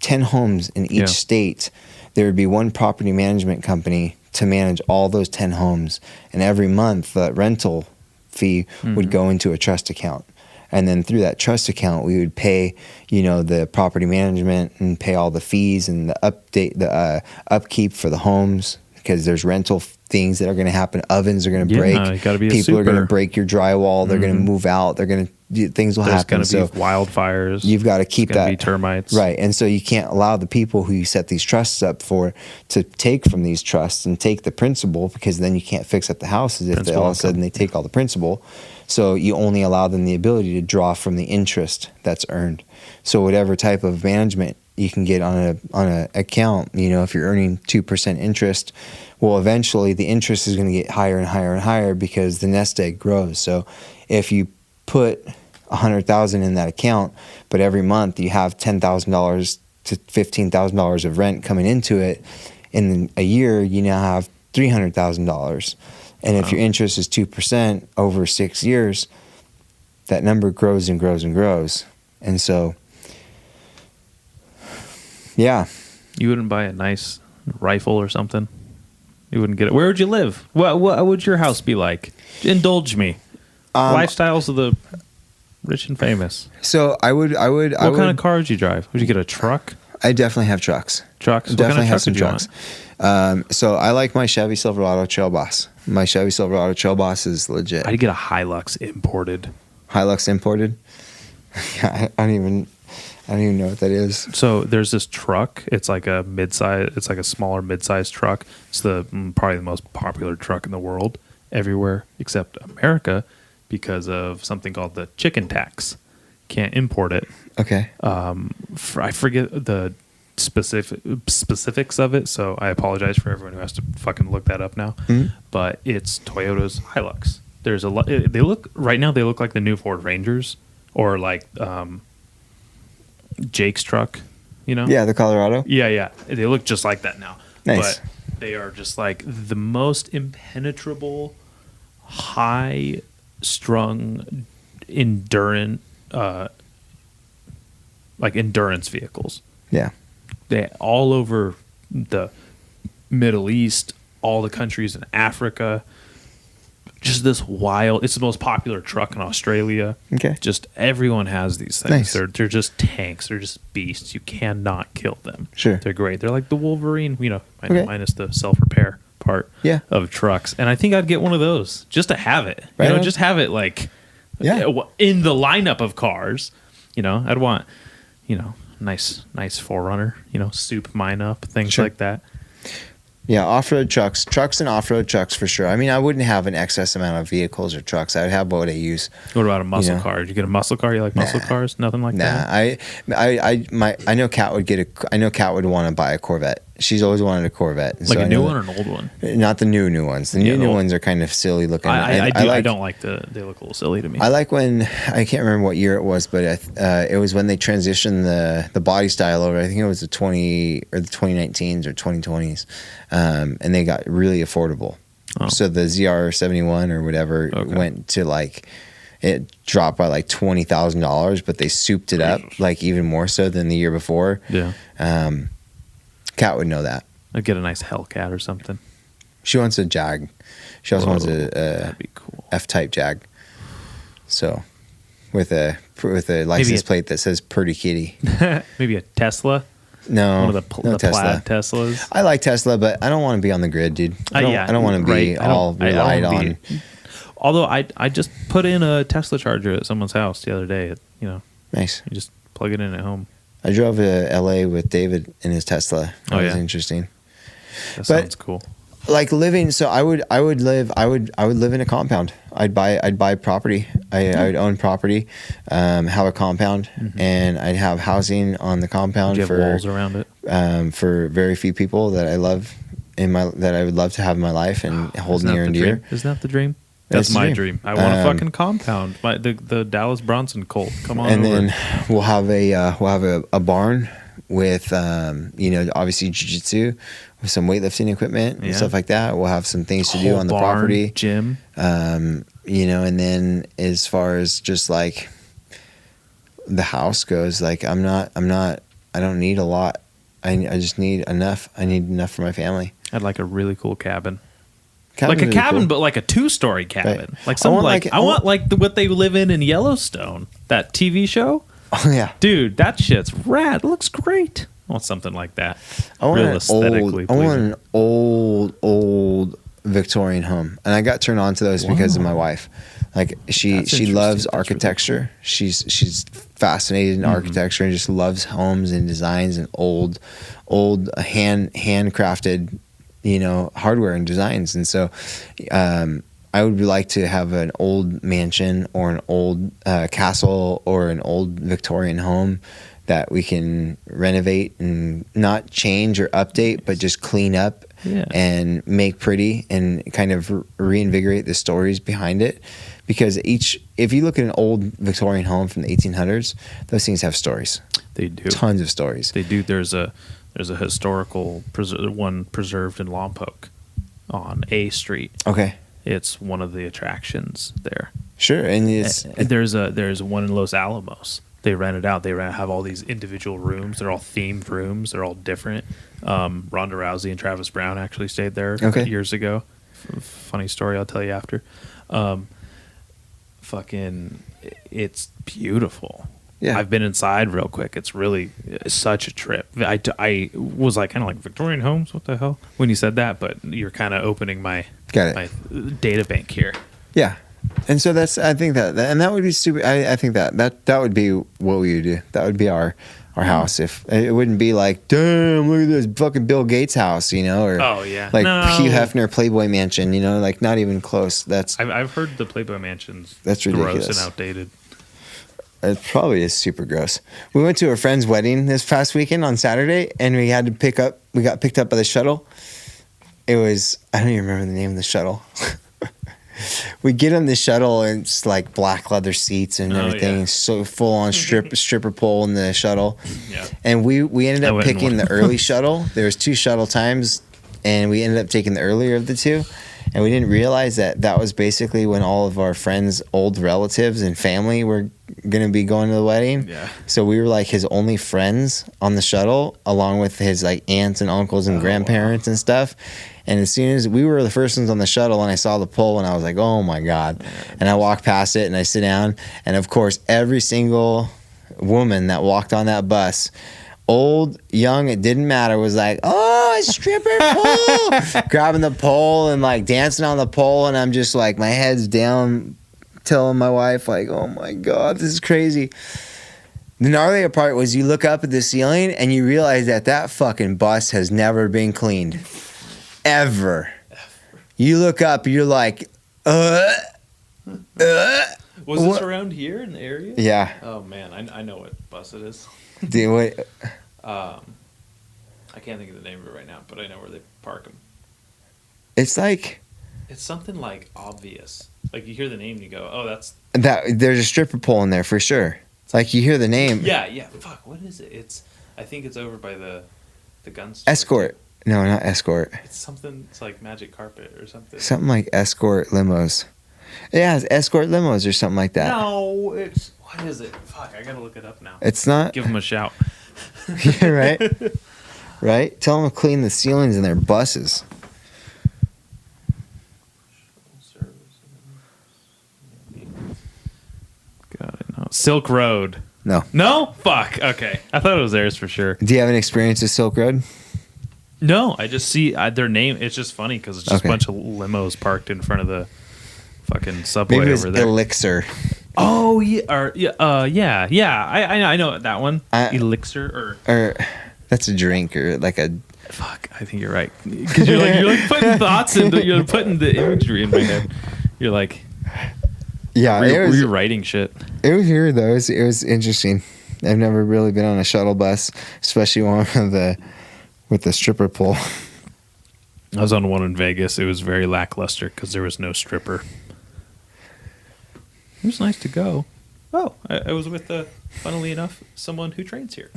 10 homes in each state, there would be one property management company to manage all those 10 homes. And every month, the rental fee would go into a trust account. And then through that trust account, we would pay, the property management and pay all the fees and the upkeep for the homes, because there's rental things that are going to happen. Ovens are going to break. People are going to break your drywall. They're going to move out. Things will happen. There's going to be wildfires. You've got to keep that. Be termites. Right. And so you can't allow the people who you set these trusts up for to take from these trusts and take the principal, because then you can't fix up the houses if all of a sudden they take all the principal. So you only allow them the ability to draw from the interest that's earned. So whatever type of management you can get on a account, if you're earning 2% interest, well, eventually the interest is going to get higher and higher and higher because the nest egg grows. So if you put $100,000 in that account, but every month you have $10,000 to $15,000 of rent coming into it, in a year you now have $300,000. And if your interest is 2% over 6 years, that number grows and grows and grows. And so, yeah. You wouldn't buy a nice rifle or something? You wouldn't get it. Where would you live? What would your house be like? Indulge me. Lifestyles of the rich and famous. So I would. What kind of car would you drive? Would you get a truck? I definitely have trucks. Trucks? What Definitely kind of have some truck would you trucks. So I like my Chevy Silverado Trail Boss. My Chevy Silverado Trail Boss is legit. I'd get a Hilux imported. Hilux imported. I don't even know what that is. So there's this truck. It's like a mid-size. It's like a smaller mid-sized truck. It's probably the most popular truck in the world, everywhere except America, because of something called the chicken tax. Can't import it. Okay. I forget the specifics of it, so I apologize for everyone who has to fucking look that up now. Mm-hmm. But it's Toyota's Hilux. There's a lot. They look like the new Ford Rangers, or like Jake's truck. You know? Yeah, the Colorado. Yeah. They look just like that now. Nice. But they are just like the most impenetrable, high-strung, endurance vehicles. Yeah. They all over the Middle East, all the countries in Africa. Just this wild. It's the most popular truck in Australia. Okay. Just everyone has these things. Nice. They're just tanks. They're just beasts. You cannot kill them. Sure. They're great. They're like the Wolverine, Okay. minus the self-repair part of trucks. And I think I'd get one of those just to have it. Right on. Just have it like in the lineup of cars. I'd want, nice 4Runner, soup mine up, things like that. Yeah, off-road trucks and off-road trucks for sure. I mean, I wouldn't have an excess amount of vehicles or trucks. I would have what I use. What about a muscle car? Did you get a muscle car? You like muscle cars? Nothing like that? I know Kat would want to buy a Corvette. She's always wanted a Corvette. Like a new one or an old one? Not the new ones. The new ones are kind of silly looking. I don't like they look a little silly to me. I like when, I can't remember what year it was, but it was when they transitioned the body style over. I think it was the 2019s or 2020s. And they got really affordable. Oh. So the ZR71 or whatever went to it dropped by like $20,000, but they souped it up like even more so than the year before. Yeah. Kat would know that. I'd get a nice Hellcat or something. She wants a Jag. She also wants that'd be cool. F-type Jag. So with a license plate that says "Pretty Kitty." Maybe a Tesla. No, One of the no Tesla. plaid Teslas. I like Tesla, but I don't want to be on the grid, dude. I don't want to be all relied on. Although I just put in a Tesla charger at someone's house the other day. Nice. You just plug it in at home. I drove to LA with David in his Tesla. That was interesting. That sounds cool. Like living, so I would live in a compound. I'd buy property. I would own property, have a compound, and I'd have housing on the compound. Would you have walls around it? For very few people that I love that I would love to have in my life and hold near and dear. Isn't that the dream? That's my dream. I want a fucking compound. The Dallas Bronson cult. Come on. And over. then we'll have a barn with obviously jiu-jitsu with some weightlifting equipment and stuff like that. We'll have some things to do on the property. Gym. And then as far as just like the house goes, like I don't need a lot. I just need enough. I need enough for my family. I'd like a really cool cabin. Cabin's like a really cabin, cool. but like a 2-story cabin. Right. I want what they live in Yellowstone, that TV show. Oh yeah, dude, that shit's rad. It looks great. I want something like that. I want an old Victorian home, and I got turned on to those because of my wife. Like she loves architecture. Really cool. She's fascinated in architecture and just loves homes and designs and old handcrafted hardware and designs. And so I would like to have an old mansion or an old castle or an old Victorian home that we can renovate and not change or update, but just clean up and make pretty and kind of reinvigorate the stories behind it. Because if you look at an old Victorian home from the 1800s, those things have stories. They do. Tons of stories. They do. There's a historical one preserved in Lompoc on A Street. Okay. It's one of the attractions there. Sure, and there's one in Los Alamos they rent it out. They have all these individual rooms. They're all themed rooms. They're all different. Ronda Rousey and Travis Brown actually stayed there years ago. Funny story I'll tell you after. It's beautiful. Yeah. I've been inside real quick. It's such a trip. I was like kind of like Victorian homes. What the hell? When you said that, but you're kind of opening my data bank here. Yeah. And so I think that would be stupid. I think that would be what we would do. That would be our house. If it wouldn't be like, damn, look at this fucking Bill Gates house, or like Hugh Hefner Playboy Mansion, like not even close. I've heard the Playboy Mansion's that's ridiculous. Gross and outdated. It probably is super gross. We went to a friend's wedding this past weekend on Saturday, and we got picked up by the shuttle. It was, I don't even remember the name of the shuttle. We get on the shuttle, and it's like black leather seats and everything. Yeah. So full on stripper pole in the shuttle. Yeah. And we ended up picking the early shuttle. There was 2 shuttle times, and we ended up taking the earlier of the 2. And we didn't realize that was basically when all of our friends' old relatives and family were going to be going to the wedding. Yeah. So we were like his only friends on the shuttle, along with his like aunts and uncles and grandparents and stuff. And as soon as we were the first ones on the shuttle, and I saw the pole, and I was like, oh my God. And I walked past it, and I sit down. And of course, every single woman that walked on that bus, old, young, it didn't matter, was like, oh, a stripper pole, grabbing the pole and like dancing on the pole. And I'm just like, my head's down, telling my wife like, oh my God, this is crazy. The gnarlier part was you look up at the ceiling and you realize that fucking bus has never been cleaned. Ever. You look up, you're like, Was this around here in the area? Yeah. Oh man, I know what bus it is. Dude, wait. I can't think of the name of it right now, but I know where they park them. It's something like obvious. Like you hear the name and you go, oh, that's that. There's a stripper pole in there for sure. It's like you hear the name. Yeah. Fuck, what is it? I think it's over by the gun store. Escort. No, not Escort. It's something. It's like Magic Carpet or something. Something like Escort limos. Yeah, it's Escort limos or something like that. No, what is it? Fuck, I gotta look it up now. It's not. Give them a shout. Yeah, right. Right. Tell them to clean the ceilings in their buses. Got it. No. Silk Road. No. No? Fuck. Okay. I thought it was theirs for sure. Do you have an experience with Silk Road? No, I just see their name. It's just funny because it's just a bunch of limos parked in front of the fucking subway over there. Elixir. Oh yeah, yeah. I know that one. Elixir or that's a drink or like a. Fuck, I think you're right because you're like putting thoughts into you're putting the imagery in my head. You're like, yeah, rewriting shit. It was weird though. It was interesting. I've never really been on a shuttle bus, especially one with the stripper pole. I was on one in Vegas. It was very lackluster because there was no stripper. It was nice to go. Oh, I was with, funnily enough, someone who trains here.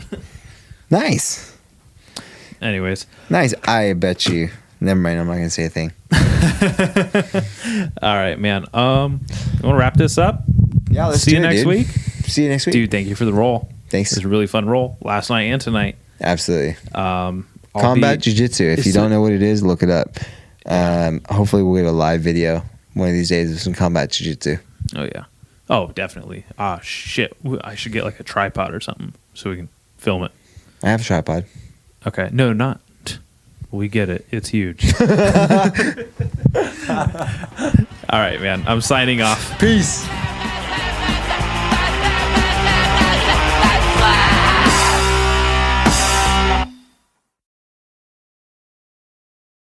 Nice. Anyways. Nice. I bet you. Never mind. I'm not going to say a thing. All right, man. You want to wrap this up? Yeah, let's see you next week. See you next week. Dude, thank you for the roll. Thanks. It was a really fun roll last night and tonight. Absolutely. Combat Jiu-Jitsu. If you don't know what it is, look it up. Hopefully we'll get a live video one of these days of some Combat Jiu-Jitsu. Oh, yeah. Oh, definitely. Ah, shit. I should get like a tripod or something so we can film it. I have a tripod. Okay. No, not. We get it. It's huge. All right, man. I'm signing off. Peace.